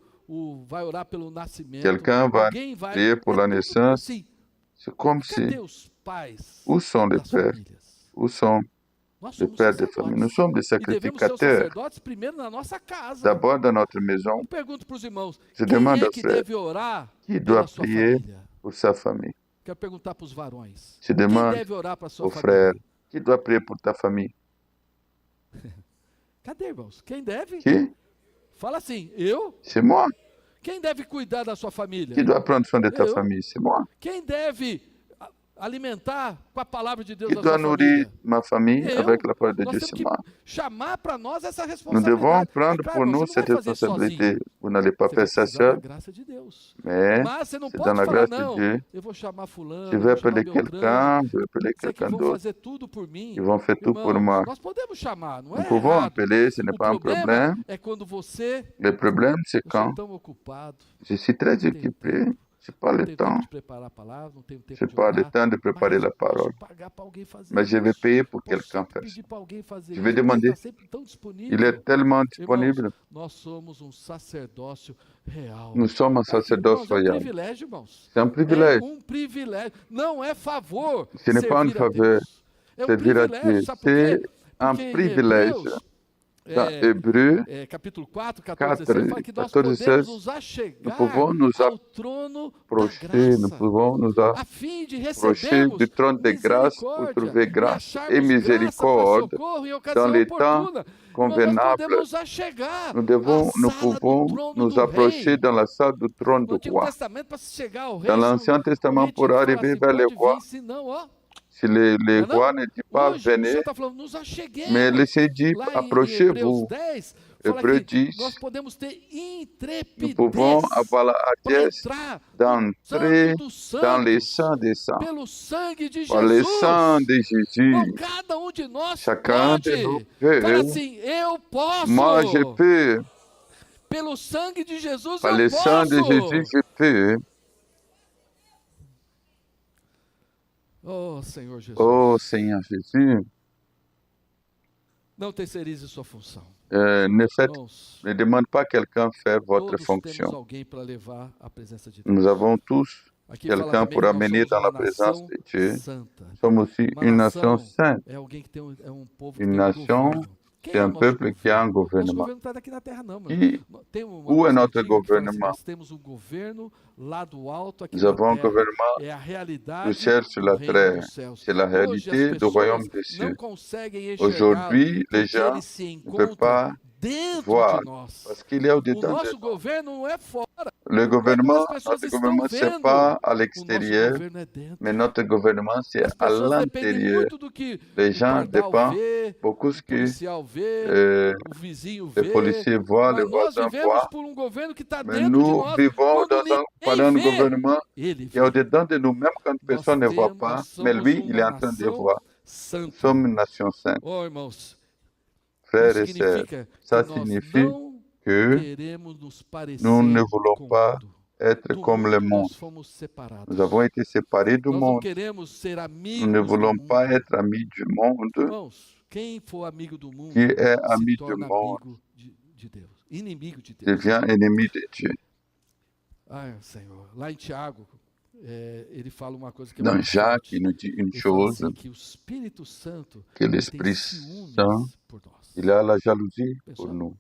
vai orar pelo nascimento. Quelqu'un va Alguém vai prier pour la tudo naissance. assim. C'est comme Cadê si, os pais où sont les das pères? famílias? Où sont Nós les somos pères de famille? Nous sacerdotes. sommes des E devemos ser os sacrificateurs. sacerdotes primeiro na nossa casa. D'abord dans notre maison, Eu pergunto para os irmãos, je quem demande é aux que frères deve orar qui pela doit sua prier família? pour sa famille. Quero perguntar para os varões. Je Quem demande deve orar para a sua aux família? frères qui doit prier pour ta famille. Cadê, irmãos? Quem deve? Qui? Fala assim, eu? C'est moi. Quem deve cuidar da sua família? Qui doit prendre soin de ta Eu. famille? C'est moi. Quem deve alimentar com a palavra de Deus Qui a doit sua nourrir família? ma famille Eu. avec la parole de Nós Dieu? temos C'est que moi. chamar para nós essa Nous responsabilidade. devons prendre É claro, pour irmão, nous você não cette vai fazer responsabilité. sozinho. Vous n'allez pas Você vai faire ça precisar da seul, graça de Deus. mais Mas você não c'est pode dans la falar, grâce de não, Dieu. eu vou chamar fulano, Je eu vais vou chamar appeler Beltrano, quelqu'un, je vais appeler sei que quelqu'un vão d'autre. fazer tudo por mim. Ils vont faire tout pour Irmãos, moi. nós podemos chamar, não Nous é pouvons errado. appeler, ce n'est O pas un problema problème. é quando você, Le problème, c'est eu sou quand tão ocupado, je suis très não tenho occupé, tempo, je n'ai pas não le tenho temps, tempo de preparar a palavra, não tenho je tempo n'ai de pas le orar, temps de préparer mas la eu posso parole. pagar para alguém fazer Mais je vais isso. payer pour Posso quelqu'un sempre faire ça. pedir para alguém fazer Je vais isso, porque ele demander. está sempre tão Il disponível. est tellement Irmãos, disponible. nós somos um sacerdócio real. Nous sommes un sacerdoce Irmãos, é um royal. privilégio, irmãos. C'est un É privilège. um privilégio. Não é favor Ce n'est pas un servir a faveur Deus. É um servir à Dieu. privilégio. Sabe por C'est quê? un Porque em privilège. Hebreus, Dans Hébreux capítulo 4, 4, 14, 16, fala que nós 14, podemos 16, nos nous achegar pouvons nous ao trono da approcher, nous graça, pouvons nous a fim de approcher recebermos du trône de grâce pour misericórdia trouver e grâce et acharmos graça para miséricorde socorro em dans ocasião les temps oportuna. Irmão, nós convenables. podemos nos achegar Nous à sala do pouvons trono nous do approcher rei. dans la salle du trône No du Antigo roi. Testamento, para se chegar ao rei, Dans o l'Ancien Testament, rei tinha pour que falar arriver assim, vers les pode rois, vir, senão, ó. si les Não é rois não? ne disent pas Hoje o venez, Senhor está falando, nos mais acheguemos. le Seigneur dit Lá em Hebreus approchez-vous. 10, fala Hébreux que 10, nós podemos ter nous pouvons intrepidez avoir la para hardiesse entrar no d'entrer Santo dos dans les Santos, saints des saints, pelo sangue de par le sang Jesus. de Irmão, Jésus. cada um de nós Chacun de nous pode. Fala peut. assim, eu posso. Moi, je peux. Pelo sangue de Jesus Par eu le sang de Jésus, posso. je peux. Oh, Senhor Jesus. Oh, Seigneur Jésus, Não terceirize sua função. ne demande pas à quelqu'un de faire votre Todos temos fonction. alguém para levar à presença de Deus. Nous avons tous Aqui fala quelqu'un também pour que nós amener somos dans la uma présence nação de Dieu. santa. Nous sommes aussi Uma une nation nação sainte. é alguém que tem um povo que Une tem um nation, governo. Quem c'est é o un nosso peuple qui a un governo? Nosso gouvernement. governo não está daqui na terra, não, mano. Qui- Tem uma Où est música notre antiga que fala assim, gouvernement? nós temos um governo lá do alto aqui Nous na avons un terra. gouvernement É a du realidade ciel sur do la reino terre. dos céus. C'est la Hoje as réalité du royaume pessoas des não cieux. conseguem enxergar Aujourd'hui, les porque gens ele se ne peuvent encontra pas dentro voir de nós. parce qu'il est O au-dedans de nosso nous. governo não é fora. Le Não é como gouvernement, as pessoas notre estão gouvernement, c'est vendo. pas à O nosso l'extérieur, governo é dentro. mais notre gouvernement, c'est As à pessoas dependem l'intérieur. muito do que Les o gens pardal dépendent vê, beaucoup o ce que policial vê, euh, o vizinho les vê. policiers voient, les Mas nós voisins vivemos voient. por um governo que está Mais dentro de nous nós. vivons Quando pendant un ninguém vê, gouvernement ele qui est vê. au-dedans de nous, même quand personne ne voit pas. Nós Mais somos lui, il est uma en train de nação voir. Nous santa. sommes une nation sainte. Oh, irmãos, Frères isso et sœurs, significa ça que nós signifie não que queremos nos parecer nous ne voulons com o pas mundo. être Do comme le mundo monde. nós fomos separados. Nous avons été séparés du Nós não monde. queremos ser Nous amigos ne do voulons mundo. pas être amis du monde. Irmãos, quem for amigo do mundo Qui est se ami du torna monde amigo de Deus, inimigo de Deus. devient ennemi de Dieu. Ai, Senhor. Lá em Tiago, ele fala uma coisa que é Dans muito Jacques, forte. il nous dit une Ele fala chose, assim, que o Espírito Santo que tem l'Esprit ciúmes Saint, por nós. il a la jalousie pour Pessoal, nous.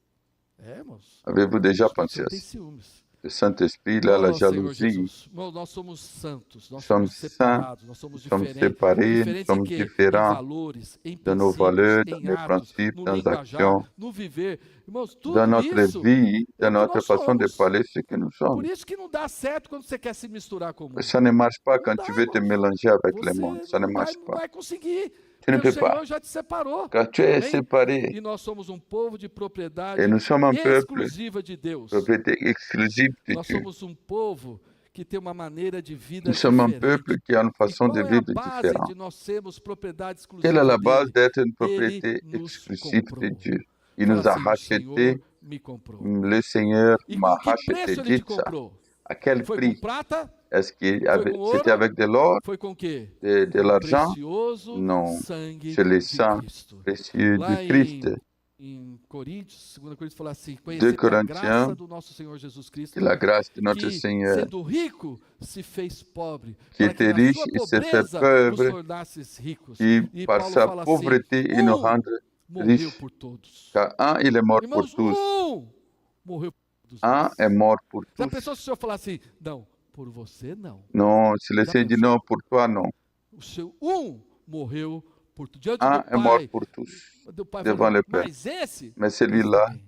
irmãos, Avez-vous o déjà Espírito pensé Santo à tem ça? ciúmes. Le Saint-Esprit, il a la Oh, Senhor jalousie. Jesus, irmão, nós somos santos, nós Nous sommes somos saints, separados, nós somos nous sommes diferentes. séparés, nous Diferentes em sommes quê? Em différents valores, em dans nos princípios, valeurs, dans em nos atos, principes, no dans nos linguajar, actions, no viver. Irmãos, dans tudo notre isso vie, é dans o que notre nós façon de somos. parler, ce que nous Por sommes. isso que não dá certo quando você quer se misturar com o mundo. Ça ne marche pas Não quand dá, tu veux te irmãos. mélanger avec le Você monde. Ça ne não marche não pas. vai conseguir, Tu ne porque o peux pas. Senhor já te separou. Car tu es Amém? séparé. E nós somos um povo de propriedade Et nous sommes un peuple, exclusiva de Deus. propriété exclusive de Nós Dieu. somos um povo que tem uma maneira de vida Nous sommes un diferente. peuple qui a une E façon de qual é a vivre base différente. de nós sermos propriedade Quelle est exclusiva la base dele? d'être une Ele propriété nos exclusive de comprou. Dieu? Il Fala nous a assim, o racheté. Senhor me comprou. Le Seigneur E m'a com que racheté. preço ele te Dites ça. comprou? À quel Foi com prix? prata? Est-ce que Foi com c'était ouro? avec de l'or, Foi com o quê? de Com o l'argent? precioso Non. sangue C'est le de sang Cristo. précieux Lá du Christ. em Coríntios, 2 Coríntios fala assim, 2 conhecer a Corinthiens, graça do nosso Senhor Jesus Cristo, que la grâce de notre que, Seigneur, sendo rico, se fez pobre, qui para que était na riche, sua il s'est fait pobreza nos pauvre, tornasses ricos. qui E par Paulo sa fala pauvreté, assim, il nous rend morreu riches. por todos. Car un, il est mort pour Irmãos, tous. morreu por todos. Un nós. est mort pour Já tous. pensou se o Senhor falar assim, não, por você não. Non, si le Já Seigneur dit pensou? non pour toi, non. O seu morreu por tudo. Diante Un do est mort Pai, pour tous. do Pai devant falou, le Père. mas esse, Mais esse celui-là, também.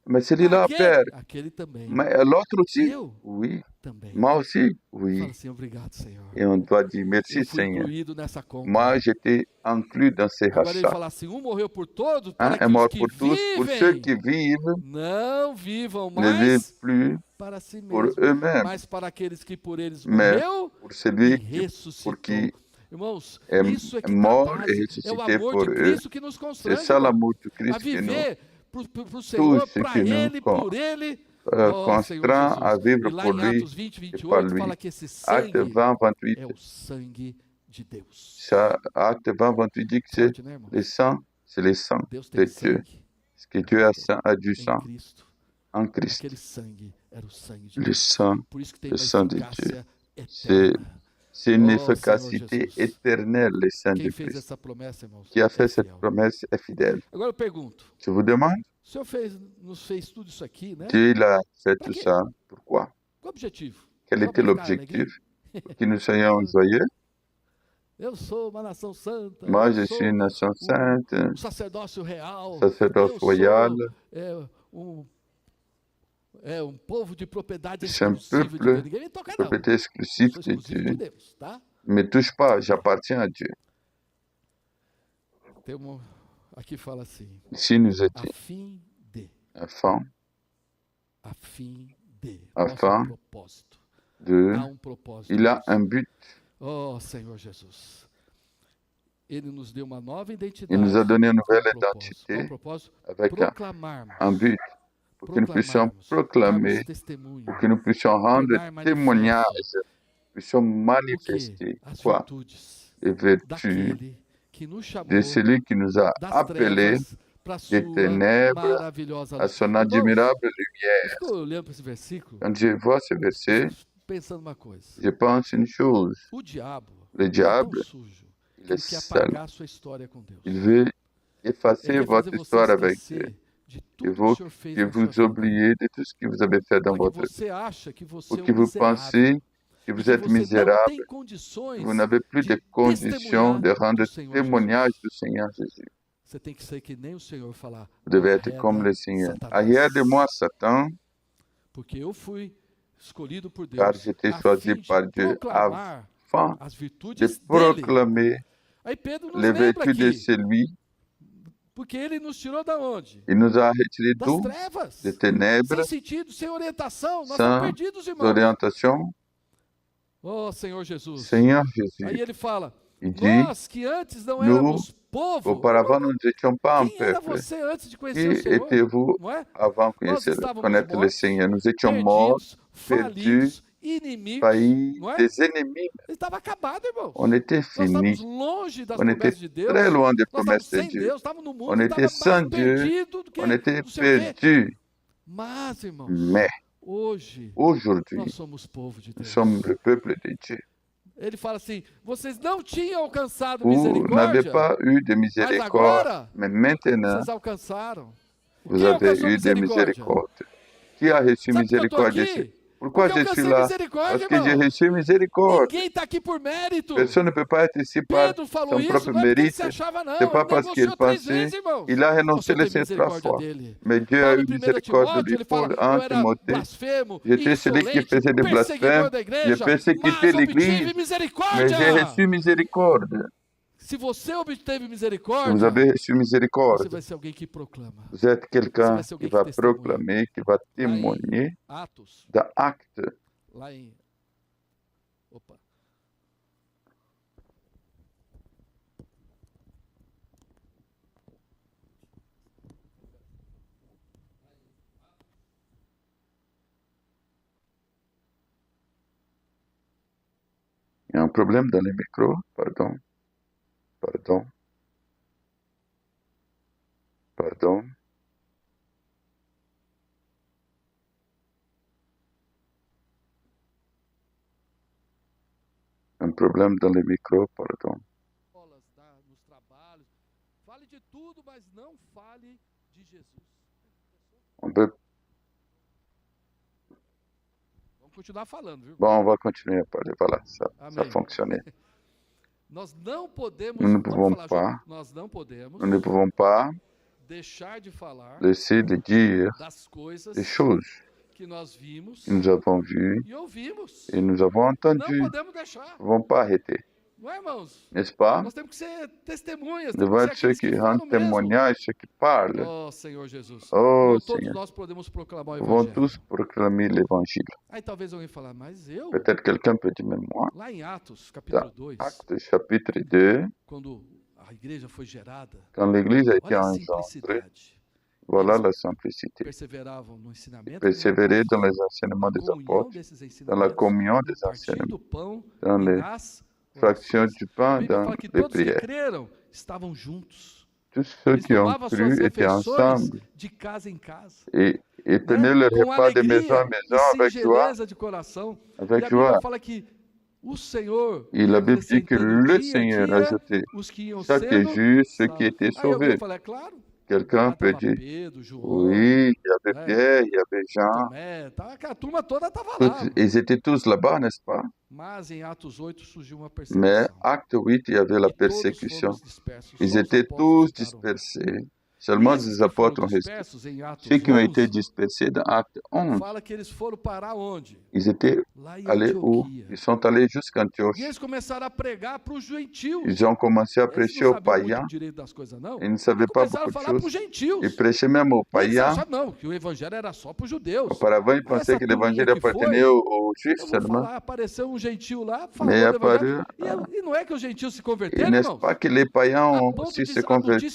mais celui-là, Aquele, Père. aquele também. Mais l'autre aussi? Eu Oui. também. Moi aussi? Oui. Fala assim, obrigado, Senhor. Et on doit dire merci, Eu fui Seigneur. incluído nessa conta. Moi, j'étais inclus dans ces Agora ele rachats. fala assim, morreu por todos, Un para que est os mort que pour tous, pour ceux vivem qui vivent, não vivam ne vivent mais plus para si pour mesmos, eux-mêmes, mas para aqueles que por eles mais morreu pour e celui ressuscitou. pour qui Irmãos, est isso é que mort dá et base. É o ressuscité amor pour de eux. Cristo que nos C'est constrange, ça irmão, l'amour de a Christ qui nous viver pro Senhor, ce para que nous Ele, con- por Ele. constraint à vivre E lá pour em lui Atos 20, et par 28, lui. fala que esse Acte sangue 20, 28. é o sangue de Deus. Ça, Acte 20, 28 dit que c'est Forte, né, irmão? le sang, c'est le sang Deus de tem Dieu. sangue Parce que Dieu a du em sang Cristo. en Christ. Aquele sangue era o sangue de Le Deus. sang, Por isso que tem le uma sang de eficácia C'est eterna. c'est une Oh, efficacité Senhor Jesus. éternelle, le sang de Quem fez Christ. essa promessa, irmãos? Qui a é fait cette fiel. promesse est fidèle. Agora eu pergunto, Je vous demande, O Senhor nos fez tudo isso aqui, né? Dieu il a fait tout ça. Pourquoi? Qual o objetivo? Quel était l'objectif? Pour que nous soyons joyeux. Eu sou uma nação santa. Moi, je suis une nation sainte. Um sacerdócio real. Sacerdoce royal. Um povo de propriedade C'est un exclusiva de peuple Deus. Ninguém me toca, de não. propriété exclusive Sou de exclusivo Dieu. de Deus, tá? Ne me touche pas, j'appartiens à Dieu. Aqui fala assim. Ici nous A étions fim de. afin A fim de. Afin Nosso propósito. de... Há propósito. Il a un but. Oh, Senhor Jesus. Ele nos deu uma nova identidade. Il nous a donné une nouvelle Qual identité propósito? avec Proclamarmos. un but pour que nous puissions proclamer, darmos testemunho, pour que nous puissions rendre tornar témoignage, manifesto puissions o quê? manifester As quoi? virtudes Les vertus daquele que nos chamou de celui qui nous a das appelés trevas para des sua ténèbres maravilhosa à luz. son Irmãos, admirable eu lumière. fico olhando para esse versículo, Quand je vois ce verset, pensando uma coisa. je pense une chose. O diabo Le é diable, tão sujo que il est ele quer sale. apagar a sua história com Deus. Il veut effacer Ele quer votre fazer você histoire avec esquecer Dieu. de Il tudo que o veut Senhor fez que na sua vous vida. oubliez de tout ce que vous avez fait dans Porque votre vie. você acha que você Pour é que um vous miserável. pensez que E vous que êtes você não misérable, tem condições vous n'avez plus de conditions de rendre témoignage du Seigneur Jésus. Você tem que ser que nem o Senhor falar. Vous devez être "Arreda, comme le Seigneur. Satanás." Arrière de moi, Satan, Porque eu fui escolhido por Deus car j'étais a choisi fim de par Dieu proclamar afin as de virtudes dele. proclamer Aí Pedro nos les lembra vertus de aqui, celui. porque ele nos tirou da onde? Il nous a retirés Das d'où? trevas. Des ténèbres, Sem sentido, sem orientação. Nós sans estamos perdidos, irmãos. orientation. Oh, Senhor Jesus. Seigneur Aí Jésus, ele fala, il dit, nós que antes não nous, éramos povo. auparavant, nous n'étions pas un Quem era peuple. você antes de Qui conhecer o Senhor? étiez-vous Não é? avant Nós de estávamos connaître le mortos, Seigneur? Nous étions morts, perdidos, falidos, inimigos. faillis, Não é? des ennemis. Ele estava acabado, irmão. On était Nós estávamos finis. longe das On était promessas de Deus. très loin des Nós estávamos promesses de sem Dieu. Deus, estávamos no mundo, On était estava sans mais Dieu. perdido do que On était não sei o quê. perdus. Mas, irmãos, Mais hoje aujourd'hui, nós somos povo de nous Deus. sommes le peuple de Dieu. Ele fala assim, vocês não tinham alcançado Vous n'avez misericórdia, pas eu de mas miséricorde, agora mais maintenant, vocês alcançaram. vous Quem avez alcançou eu de miséricorde. Qui a reçu Sabe por que eu tô miséricorde aqui? ici? Pourquoi Porque eu je suis alcancei là? misericórdia, Parce que j'ai irmão. reçu miséricorde. Ninguém está aqui por mérito. Personne ne peut pas être ici par Pedro falou son isso, propre não é porque ele mérite. se achava, não. C'est pas Ele parce qu'il negociou 3 pensait. vezes, irmãos. Il a renoncé Você les teve 5 3 misericórdia fois. dele. Mais Dieu a Paulo, eu em 1 miséricorde de Timóteo, lui. ele fala, Paul eu 1 era Timothée. blasfemo, J'étais celui qui insolente, faisait des perseguidor blasphèmes. da J'ai igreja, persécuté mas l'Église. obtive Mais misericórdia. j'ai reçu miséricorde. Se você obteve Si vous misericórdia, avez reçu você miséricorde, vai ser alguém que proclama. vous êtes quelqu'un Você vai ser qui alguém va que testemunha. proclamer, qui va témoigner Atos, dans Actes. lá em... Opa. Il y a un problème dans les micros, pardon. Pardon. Pardon. Un problème dans les micros, pardon. Nos trabalhos. Fale de tudo, mas não fale de Jesus. On peut... Vamos continuar falando, viu? Bon, on va continuer à parler. Voilà, ça a Amém. fonctionné. Nós não podemos, Nous ne vamos pouvons falar pas. junto, nós não podemos Nous ne pouvons pas deixar de falar laisser de dire das coisas des choses que nós vimos que nous avons vues e ouvimos. et nous avons Não entendues. podemos deixar, Nous ne pouvons pas arrêter, não é, irmãos? n'est-ce pas? Nós temos que ser testemunhas, Nous temos devons que être ser ceux aqueles qui que falam rendent mesmo. témoignage, ceux qui parlent. Oh, Senhor Jesus. Oh, Todos Seigneur. nós podemos proclamar o Nous devons Evangelho. tous proclamer l'évangile. Aí talvez alguém falar, mas eu? Peut-être quelqu'un peut dire, mais moi, Lá em Atos, capítulo 2, Actes chapitre 2, quando a igreja foi gerada, quand l'Église a été olha a engendrée, simplicidade. voilà la simplicité. Perseveravam no ensinamento, Persévérer dans les enseignements na des comunhão apôtres, desses dans la ensinamentos, communion des no partir enseignements, do pão dans e les nas fractions orações. du A pain, Bíblia dans fala que les todos que prières. creram estavam juntos. Tous ceux Eles qui ont tomavam cru suas étaient refeições ensemble de casa em casa, et tenaient leur com repas de maison alegria en maison e avec joie. singeleza de coração. E Avec a joie. Bíblia fala que o Senhor Et la Bible dit que acrescentando le dia a Seigneur dia ajoutait os que iam chaque sendo jour ceux qui salvos. étaient Aí alguém sauvés. fala, é claro, Quelqu'un peut dire, oui, il y avait Pierre, il y avait Jean. Ils étaient tous là-bas, n'est-ce pas? Mais acte 8, il y avait la persécution. Ils étaient tous dispersés. Seulement les apôtres ont resté. Ceux qui ont été dispersés dans Acte 11, ils étaient allés où? Ils sont allés jusqu'à Antioche. Ils ont commencé à prêcher aux païens. Ils ne savaient pas beaucoup de choses. Ils prêchaient même aux païens. Auparavant, ils pensaient que l'évangile appartenait aux Juifs seulement. Mais il est apparu. Et n'est-ce pas que les païens ont aussi se converti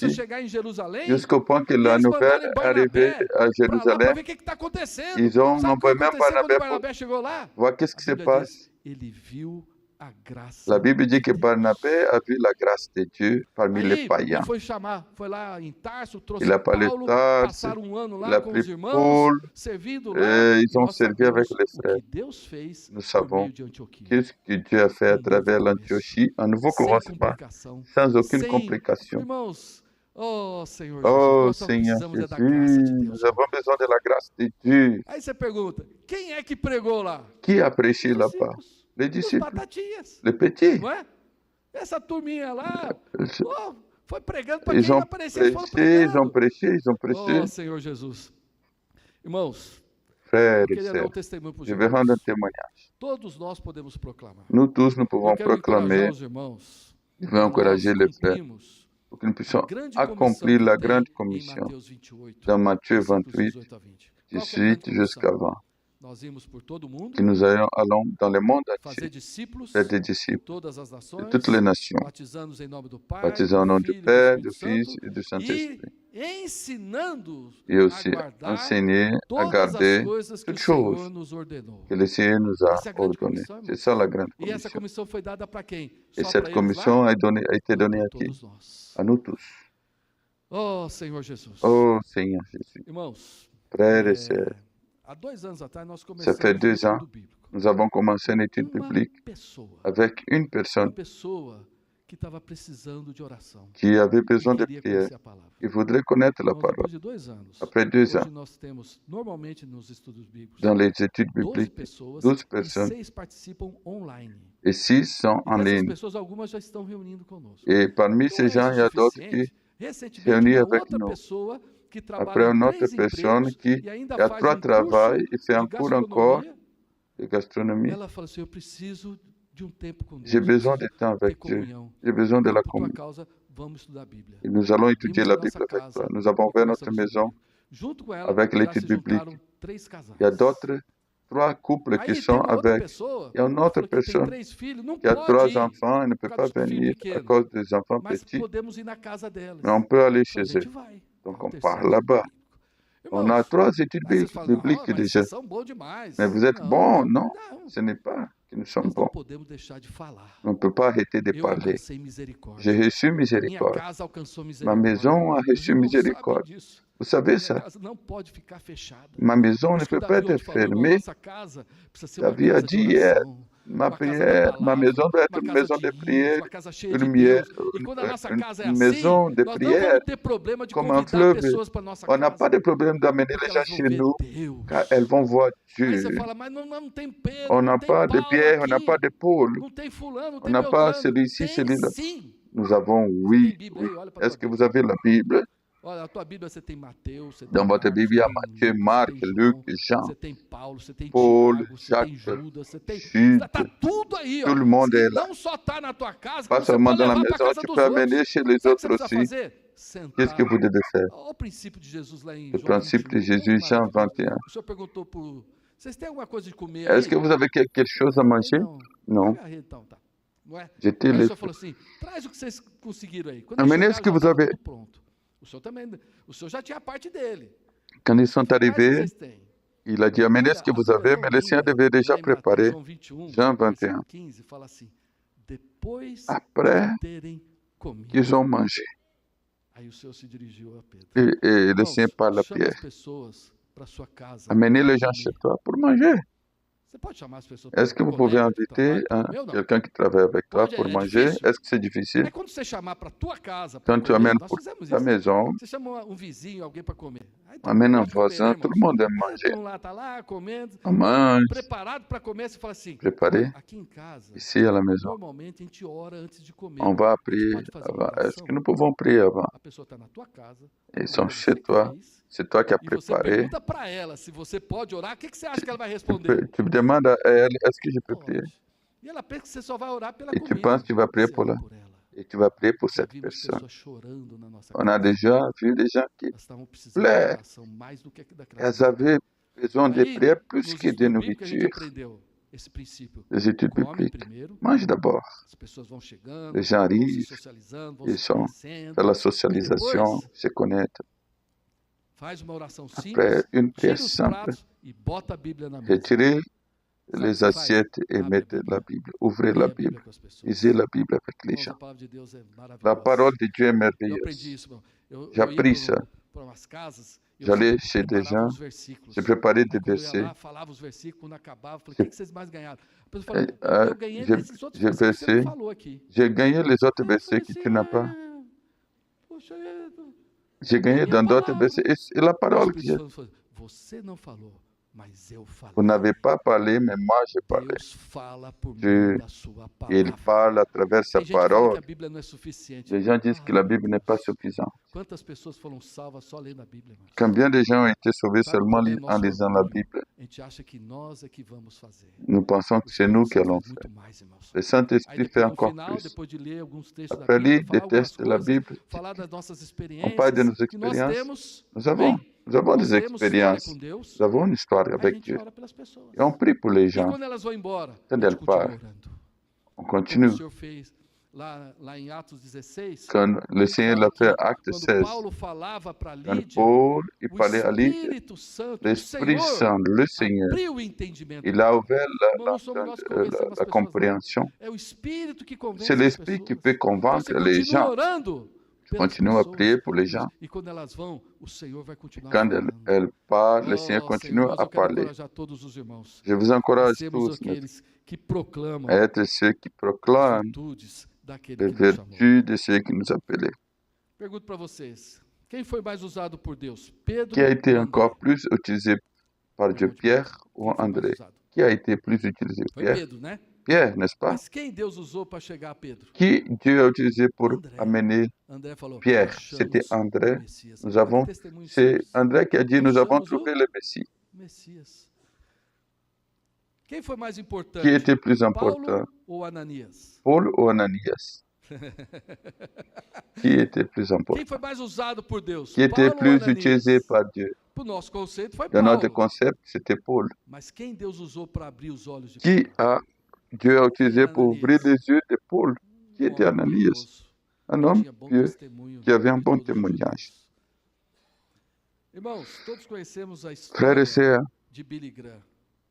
jusqu'au point que la nouvelle est arrivée à Jérusalem. Ils ont envoyé même Barnabé pour voir qu'est-ce qui se passe. La Bible dit que Barnabé a vu la grâce de Dieu parmi les païens. Il a parlé de Tarse, il a pris Paul, et ils ont servi avec les frères. Nous savons qu'est-ce que Dieu a fait à travers l'Antiochie, un nouveau commencement, sans aucune complication. Oh Seigneur Jésus, nous avons besoin de la grâce de Dieu. Qui a prêché là-bas? Les disciples, les petits. Ils ont prêché. Oh Senhor Jesus. Irmãos, frères et sœurs, je vais rendre un témoignage. Nous tous, nous pouvons proclamer, je vais encourager les frères pour que nous puissions accomplir la grande commission dans Matthieu 28, 18 jusqu'à 20. Que nous allons dans le monde entier, faire des disciples de toutes les nations, baptisant au nom du Père, du Fils et du Saint-Esprit. Et aussi enseigner à garder toutes choses que le Seigneur nous a ordonnées. C'est ça la grande commission. Et cette commission a été donnée à qui? À nous tous. Oh Seigneur Jésus. Frères et sœurs, ça fait 2 ans, nous avons commencé une étude biblique avec une personne qui avait besoin de prière. Il voudrait connaître la parole. Après 2 ans, dans les études bibliques, 12 personnes et 6 sont en ligne. Et parmi ces gens, il y a d'autres qui se réunissent avec nous. Après, une autre personne qui a 3 travails et fait un cours encore de gastronomie. J'ai besoin de temps avec Dieu. J'ai besoin de la communion. Et nous allons étudier la Bible avec toi. Nous avons ouvert notre maison avec l'étude biblique. Il y a d'autres 3 couples qui sont avec. Il y a une autre personne qui a 3 enfants et ne peut pas venir à cause des enfants petits. Mais on peut aller chez eux. Donc on part là-bas. On a 3 études bibliques déjà. Mais vous êtes bons, non? Ce n'est pas que nous sommes bons. On ne peut pas arrêter de parler. J'ai reçu miséricorde. Ma maison a reçu miséricorde. Vous savez ça? Ma maison ne peut pas être fermée. La vie a dit hier. Ma maison doit être une maison de prière, une maison de prière comme un fleuve. On n'a pas de problème d'amener les gens chez nous, car elles vont voir Dieu. On n'a pas de Pierre, on n'a pas de Paul, on n'a pas celui-ci, celui-là. Nous avons, oui. Est-ce que vous avez la Bible? Dans votre Bible, il y a Matthieu, Marc, Luc, Jean, Paul, Jacques, Jude. Tout le monde est là. Pas seulement dans la maison, tu peux amener chez les autres aussi. Qu'est-ce que vous devez faire? Le principe de Jésus, Jean 21. Est-ce que vous avez quelque chose à manger? Non. J'étais les... Amenez ce que vous avez. Quand ils sont arrivés, il a dit, amenez ce que vous avez, mais le Seigneur devait déjà préparer. Jean 21. Après qu'ils ont mangé, et le Seigneur parle à Pierre, amenez les gens chez toi pour manger. Você pode chamar as pessoas Est-ce que vous pouvez inviter quelqu'un qui travaille avec toi pour manger? Est-ce que c'est difficile? Aí quando você chamar para tua casa, Quand tu amènes pour ta maison, você chama um vizinho, alguém para comer. Aí amène un voisin, tout le monde aime manger. Todo mundo lá tá lá comendo, On mange, preparado para comer, você fala assim: préparé. aqui em casa, Ici à la maison, normalmente a gente ora antes de comer. on va prier avant. Est-ce que nous pouvons prier avant? A pessoa está na tua casa. Ils sont chez toi. C'est toi qui as E você préparé. pergunta para ela se você pode orar. O que você acha que ela vai responder? Tu demandes à elle, est-ce que je peux prier? E ela pensa que você só vai orar pela Et comida. tu penses que tu vas prier pour ela. Et tu vas prier pour cette Vimos personne. pessoas chorando na nossa On a déjà vu des gens qui Elas estavam precisando de pleurent. oração mais do que daquela. Elles avaient besoin de Aí, prière plus nos que de estudos bíblicos, a gente nourriture. aprendeu esse princípio. Les études Come bibliques. primeiro, Mange d'abord. as pessoas vão chegando, Les gens vão se arrivent, socializando, vão ils se sont conhecendo. faire la socialisation, depois, se connaître. Faz uma oração Après, simples, une tira prière os simple. pratos e bota a Bíblia na mesa. Retirez Sabe o les que você faz? assiettes et Abre a mettez Bíblia. la Bible. Ouvrez Leia la a Bíblia Bible. com as pessoas. Lisez la Bible avec les Irmãos, gens. a palavra de Deus é maravilhosa. La parole de Dieu est Eu merveilleuse. aprendi isso, irmão. Eu J'ai ia appris ça. para umas casas, eu J'allais chez des preparava gens, os versículos. j'ai préparé des Aí, quando eu ia versets. lá, falava os versículos, quando acabava, eu falei, o que vocês mais ganharam? A pessoa falou, eu ganhei j'ai- desses outros j'ai versículos que você não versé. falou aqui. J'ai gagné les autres Aí eu versets falei que assim, tu n'as pas. Poxa, J'ai gagné dans d'autres versets. Et la o parole que Espírito Santo falou, você não falou, mas eu falei. vous n'avez pas parlé, mais moi j'ai parlé. Deus fala por Dieu, meio da sua Il palavra. parle à travers sa Tem gente que fala que parole. a Bíblia não é suficiente. Les gens disent que la Bible n'est pas suffisante. Quantas pessoas foram salvas só lendo a Bíblia, irmãos? Combien de gens ont été sauvés Sabe seulement qual é o en nosso lisant la orgulho? Bible? A gente acha que nós é que vamos fazer. Nous pensons que O c'est nous Espírito qui Santo allons faz faire. muito mais, irmãos. Le Aí Saint-Esprit fait depois, no encore final, plus. depois de ler alguns textos da Après Bíblia, lire des falar algumas textes de la coisas, Bible, falar das nossas on experiências parle de nos que nós expériences. temos. Nous avons des Nós temos história expériences. com Deus. Nous avons une histoire Aí a avec gente Dieu. ora pelas pessoas. Et on prie pour les E gens. quando elas vão embora, a Quando gente elles continua partent, orando. on Como o continue. Senhor fez lá em Atos 16, Quand le Seigneur fala l'a fait, que acte quando 16, Paulo falava para quand Lídia, Paul il o parlait à Lydia, Espírito Santo, o l'Esprit Senhor, Saint, le Seigneur, abriu o entendimento. il a ouvert Irmão, não somos nós que convencemos as la pessoas, não. compréhension. É o Espírito que convence C'est as l'Esprit pessoas. qui peut Então convaincre você les continua gens. orando Je pelas continue à pessoas. prier pour les gens. E quando elas vão, o Senhor vai continuar Quand falando. elles parlent, le Oh, Seigneur Senhor, continue mas à eu quero parler. encorajar todos os irmãos. Je vous encourage Sermos tous aqueles que proclamam à être ceux qui as proclament virtudes daquele les que nos chamou. vertus de ceux qui nous appelaient. Pergunto para vocês, quem foi mais usado por Deus? Pedro Qui a été ou André? encore plus utilisé par Dieu, Pergunte Pierre para ou quem foi mais André? usado? Qui a été plus utilisé, Foi Pierre? Pedro, né? Pierre, n'est-ce pas? Mas quem Deus usou para chegar a Pedro? Qui Dieu a utilisé pour André. amener André falou, Pierre? achamos C'était André. o Messias. Nous Olha avons, que testemunho c'est simples. André qui a dit, nous avons Achamos o trouvé le Messie. Messias. Quem foi mais importante? Qui était plus Paulo important, ou Ananias? Paul ou Ananias? Qui était plus Quem important? foi mais usado por Deus? Qui était Paulo ou plus Ananias? utilisé par Dieu? Para o nosso conceito foi Dans notre Paulo. concept, c'était Paul. Mas quem Deus usou para abrir os olhos de Qui Paulo? Dieu a utilisé pour Ananias. ouvrir les yeux de Paul? Qui était homem Ananias? piedoso, Un que homme tinha bom pieux testemunho qui avait un de bon todos os témoignage. judeus. Irmãos, todos conhecemos a Frères et história sœurs, de Billy Graham.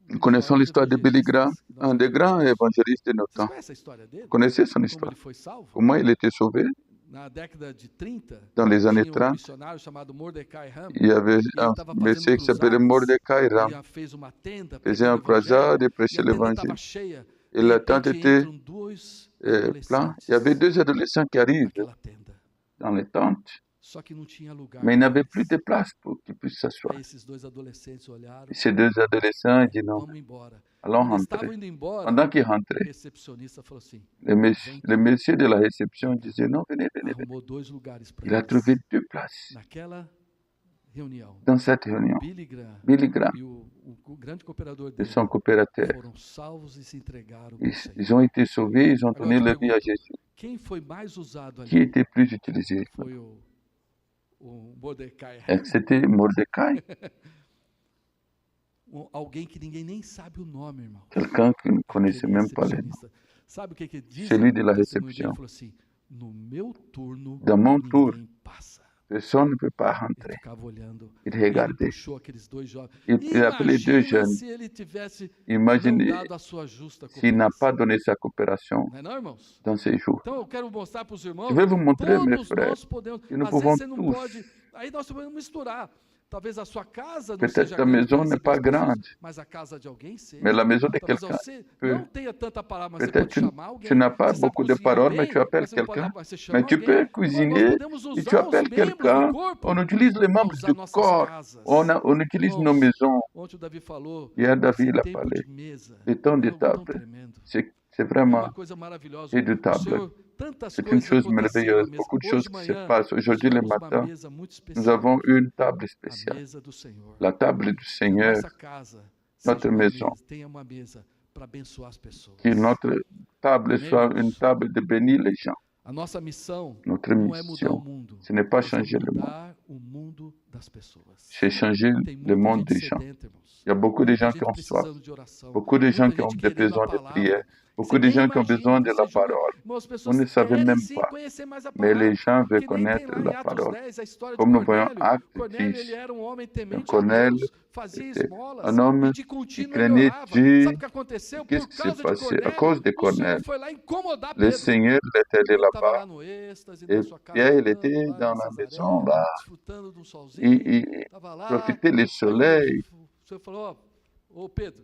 nous connaissons l'histoire de Billy Graham, un des grands évangélistes de notre Vocês temps. conhecem a história dele? Vous connaissez son Como histoire? ele foi salvo? Comment il était sauvé? Na década de 30, Dans les années tinha 30, missionário chamado Mordecai Ham. il y avait E ele un estava fazendo monsieur qui s'appelait cruzadas, Mordecai Ram. ele fez uma tenda, Faisait un pregando o croisade evangelho, et e prêchait a tenda estava l'évangile. cheia. Et De la tente repente était entram dois plein. Il y avait adolescentes deux adolescents qui arrivent naquela tenda. dans les tentes, Só que não tinha lugar. mais il para n'avait eles. plus de place pour qu'ils puissent s'asseoir. Aí esses dois adolescentes olharam, Et ces deux adolescents disent non, vamos embora. allons Quando eles estavam rentrer. indo embora, Pendant qu'ils o rentraient, recepcionista falou assim, le monsieur de la réception disait non, venez, venez, venez. arrumou dois lugares para Il a eles. trouvé deux places Naquela reunião, dans cette réunion. Billy Graham Billy Graham e o grande cooperador et dele son coopérateur, foram salvos e se entregaram para o Senhor. ils ont été sauvés, ils ont Agora donné eu te leur vie à pergunto, Jésus. quem foi mais usado Qui ali? était plus utilisé? Foi o Mordecai, Est-ce que c'était Mordecai? alguém que ninguém nem sabe o nome, irmão. Quelqu'un qui ne connaissait Aquele même pas les noms. recepcionista. Sabe o que diz? Celui de la O testemunho dele réception. falou assim, no meu turno, Dans mon ninguém tour, passa. personne ne peut pas Ele rentrer. ficava olhando. Il E ele regardait. puxou aqueles dois jovens. Il appelait deux Imagina jeunes. se ele tivesse não Imaginez dado a sua justa s'il n'a pas cooperação. donné sa coopération Não é não, irmãos? dans ces jours. Então eu quero mostrar para os irmãos, Je vais vous montrer, mes todos frères, nós podemos. que nous Às pouvons vezes você não tous. pode. Aí nós podemos misturar. Talvez a sua casa não Peut-être seja ta grande maison para n'est receber pas as pessoas, grande, mas a casa de alguém seja. mais la maison de Talvez quelqu'un você peut. não tenha tanta palavra, mas você Peut-être pode chamar tu alguém. n'as pas Você sabe beaucoup de cozinhar paroles, mais bem, tu appelles mas você não pode, quelqu'un. mas você chama Mais tu alguém. peux Irmãos, nós cuisiner podemos et usar tu os appelles membros do quelqu'un. corpo On utilise les para membres usar du nossas corps. casas. On utilise nos Irmãos, maisons. ontem o Davi falou, Hier, David esse l'a tempo parlé. de mesa Le temps é de algo tão table, tremendo. c'est É vraiment uma coisa maravilhosa. O redoutable. Senhor, tantas C'est une coisas chose aconteceram à merveilleuse. mesa. Beaucoup de Hoje choses de qui se manhã, passent. nós Aujourd'hui, le tivemos uma matin, mesa muito nous especial avons aqui. une table A spéciale. mesa do Senhor. La table du Que a Seigneur, nossa casa notre seja uma maison. mesa, tenha uma mesa para abençoar as pessoas. Que notre table Amém, soit irmãos? une table de bénir les gens. A nossa missão Notre não é mudar o mission, mundo, ce n'est pas mas é changer le monde, mudar o mundo das pessoas. c'est changer Tem le muita monde gente des gens. sedenta, irmãos. Il y a beaucoup de Muita gens qui gente ont soif, precisando de oração. beaucoup de gens Muita qui ont gente querendo a besoin de prière, palavra. beaucoup Você de nem gens qui ont imagina, besoin de você la julga. parole. Irmãos, as Vous pessoas ne savez querem même sim pas, conhecer mais a mais les palavra. gens veulent Que nem tem connaître lá em la Atos parole. 10 a história de Comme nous voyons Cornélio. Acte Cornélio, 10, ele era um homem temente a Cornélio Deus, fazia était esmolas un homme e de qui contínuo ele craignait orava. Dieu. Sabe o que aconteceu? Qu'est-ce Por qui s'est causa de passé? À Cornélio, cause de o Senhor Cornélio, foi lá incomodar le Pedro. Seigneur était allé Pedro estava lá là-bas no êxtase, et na sua casa, Pierre, il orando, était lá dans em la Cesaré, maison là. desfrutando de um solzinho. Il Estava lá. profitait du Aí soleil. o Senhor falou, ô Pedro,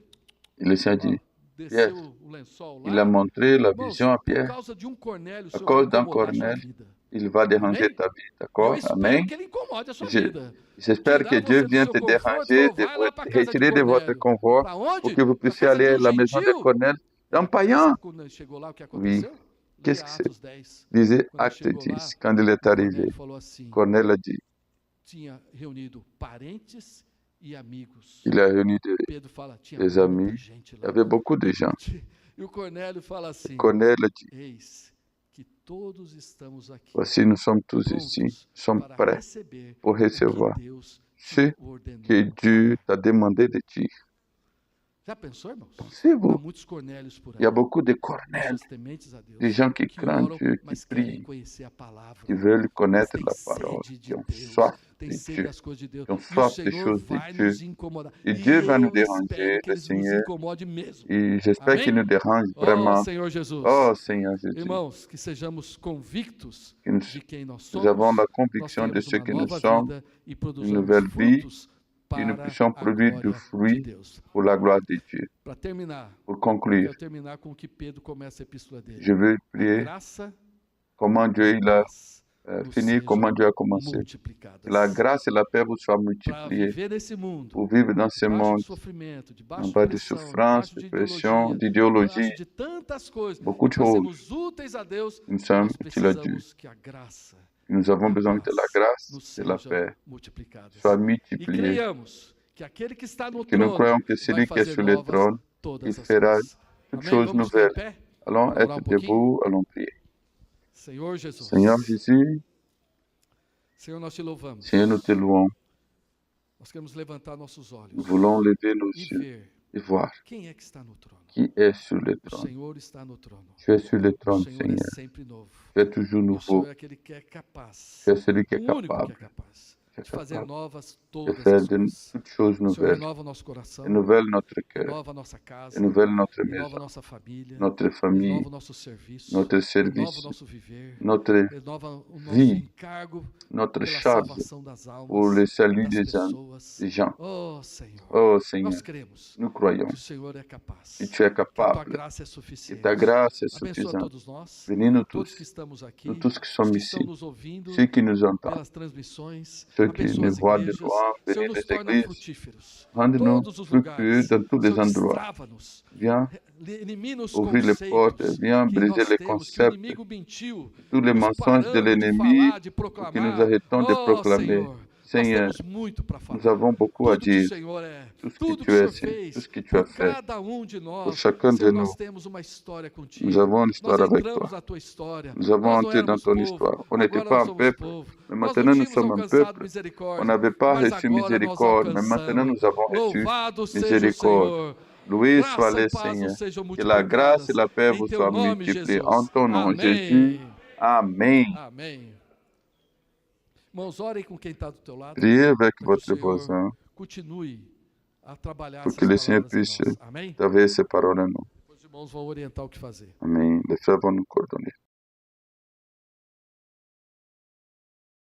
Et le Seigneur ó, dit, desceu Pierre, o lençol il a lá. montré la Irmãos, vision à por Pierre. causa de um Cornélio, o À Senhor vai cause d'un incomodar a sua Cornélio, vida. il va déranger Amém? ta vie, E eu d'accord? espero Amen. que ele incomode a sua Je- vida. J'espère que Tirar Dieu você do vient seu te conforto, déranger, falou, vai lá para te casa de retirer de votre Cornélio. confort Para pour onde? que vous Para puissiez casa aller de à um la maison de gentil. Cornélio, d'un païen. Sabe quando ele chegou lá, o que Oui. aconteceu? Qu'est-ce Leia que c'est? Atos 10. Disait Quando ele Acte chegou lá, 10, quand il est arrivé. Cornélio falou assim, Cornélio a dit, tinha reunido parentes e amigos. il a réuni Pedro fala, tinha des muita amis, gente il y lá. avait beaucoup de gens. E o Cornélio fala assim, Cornélio a dit, eis que todos estamos aqui, voici, nous sommes tous ici, nous prontos sommes para prêts receber pour o que recevoir Deus ce te ordenou. que Dieu t'a demandé de dire. Já pensou, irmãos? Há Pensez-vous, muitos Cornélios por aí. il y a beaucoup de Pessoas Cornélio, tementes a Deus, des gens qui que craignent oram, Dieu, qui mas querem prient, conhecer a palavra. qui veulent connaître Tem la parole, sede qui de ont Deus, soif tem de sede Dieu, das coisas de Deus. qui ont E o soif des Senhor choses de vai Dieu. nos incomodar. Et Dieu va nous eu espero déranger, que le Ele nos Seigneur, incomode mesmo. et j'espère Amém? qu'il nous dérange Oh, vraiment. Senhor Jesus. Oh Seigneur Jésus, Irmãos, que sejamos convictos que nous, de quem nós nous somos, avons la nós conviction de tenhamos ce uma que nous nova sommes, vida e une produzamos nouvelle vie, frutos et nous para puissions a produire du glória de fruit Deus. pour la gloire de Dieu. Para terminar, Pour eu conclure, quero terminar com o que Pedro começa a epístola dele. je veux A prier graça comment Dieu il a paz nos fini, comment sejam Dieu a commencé. multiplicadas. Que la grâce et la paix vous soient Para multipliées viver nesse mundo, pour vivre dans ce debaixo monde, de sofrimento, non debaixo pas de de pressão, souffrance, debaixo de de pression, ideologia, d'idéologie, debaixo de tantas coisas, beaucoup de para choses. sermos úteis a Deus, Nous sommes nós utiles à Dieu. precisamos que a graça Nous avons e a besoin que la paz grâce nos et la sejam paix multiplicadas. soient E multipliées. creiamos que aquele que está no Que nous trono croyons que vai celui qui est fazer sur le novas trône, il todas as fera coisas. toutes Amém? choses Vamos ficar em nouvelles. pé? Allons Para orar être pouquinho? debout, allons prier. Senhor Jesus, Seigneur Jésus, Senhor, nós te louvamos. Seigneur, nous te louons. Nós queremos levantar nossos olhos Nous voulons lever nos e yeux ver et voir quem é que está no trono. qui est sur le O trône. Senhor está no trono. Tu es sur le O trône, Senhor Seigneur. é sempre novo. Tu es toujours E o nouveau. Senhor é aquele que é capaz, Tu es celui qui o est único que é capable capaz Tu es de fazer capable novas de todas faire as de coisas. toutes choses O Senhor nouvelles. renova o nosso coração, Renouvelle notre cœur, renova a nossa casa, renouvelle notre renova a maison, nossa família, notre famille, renova o nosso serviço, notre renova service, o nosso viver, notre renova o nosso vie, encargo notre pela charge salvação das pour le almas, salut das des âmes, pessoas. des gens. Oh, Senhor, Oh Seigneur, nós cremos nous croyons que o Senhor é capaz, que tu es que a tua capable, graça é que suficiente. ta grâce est Abençoa suffisante. todos nós, Venez-nous todos que tous, estamos aqui, nous tous qui os sommes que ici, estão nos ouvindo ceux qui nous entendent, pelas transmissões, ceux qui abençoa nous as voient de igrejas, loin, Senhor, venez nos des torna églises, frutíferos. rende-nous Todos os fructueux lugares, dans tous les Senhor, endroits. destrava-nos, Viens elimina os ouvrir les portes, conceitos viens que briser nós les temos, que o concepts, inimigo mentiu, tous les nos mensonges de parando de l'ennemi, falar, de pour que nous proclamar. arrêtons de Oh, proclamer. Senhor, nós Seigneur, temos muito para nous falar. avons beaucoup à Tudo que o dire. Senhor é, Tout ce que tudo tu que o Senhor es, tout fez, ce que tu as por fait. cada um de Pour nós, chacun de Senhor, nous, nós temos uma história contigo. nous avons une histoire Nós avec entramos toi. na tua história. Nous avons Nós não entré dans éramos ton povo, histoire. On n'était agora pas nós un somos peuple, povo. mais Nós maintenant não nous tínhamos sommes un alcançado peuple. On misericórdia, n'avait pas mas reçu agora nós miséricorde, mais maintenant alcançamos. nous avons reçu Louvado seja o miséricorde. Senhor. Loué soit Graça le e paz Seigneur. nos sejam Que la grâce et multiplicadas. la paix Em vous teu soient nome, multipliées. En Jesus. ton nom, Jésus. Amém. Amen. Amém. Irmãos, orem com quem está do teu lado, Priez avec para que o votre Senhor voisin continue a trabalhar pour essas que le Seigneur palavras em puisse nós. Amém? travailler ces paroles en nous. Depois os irmãos vão orientar o que fazer. Amen. Les frères vont nous coordonner.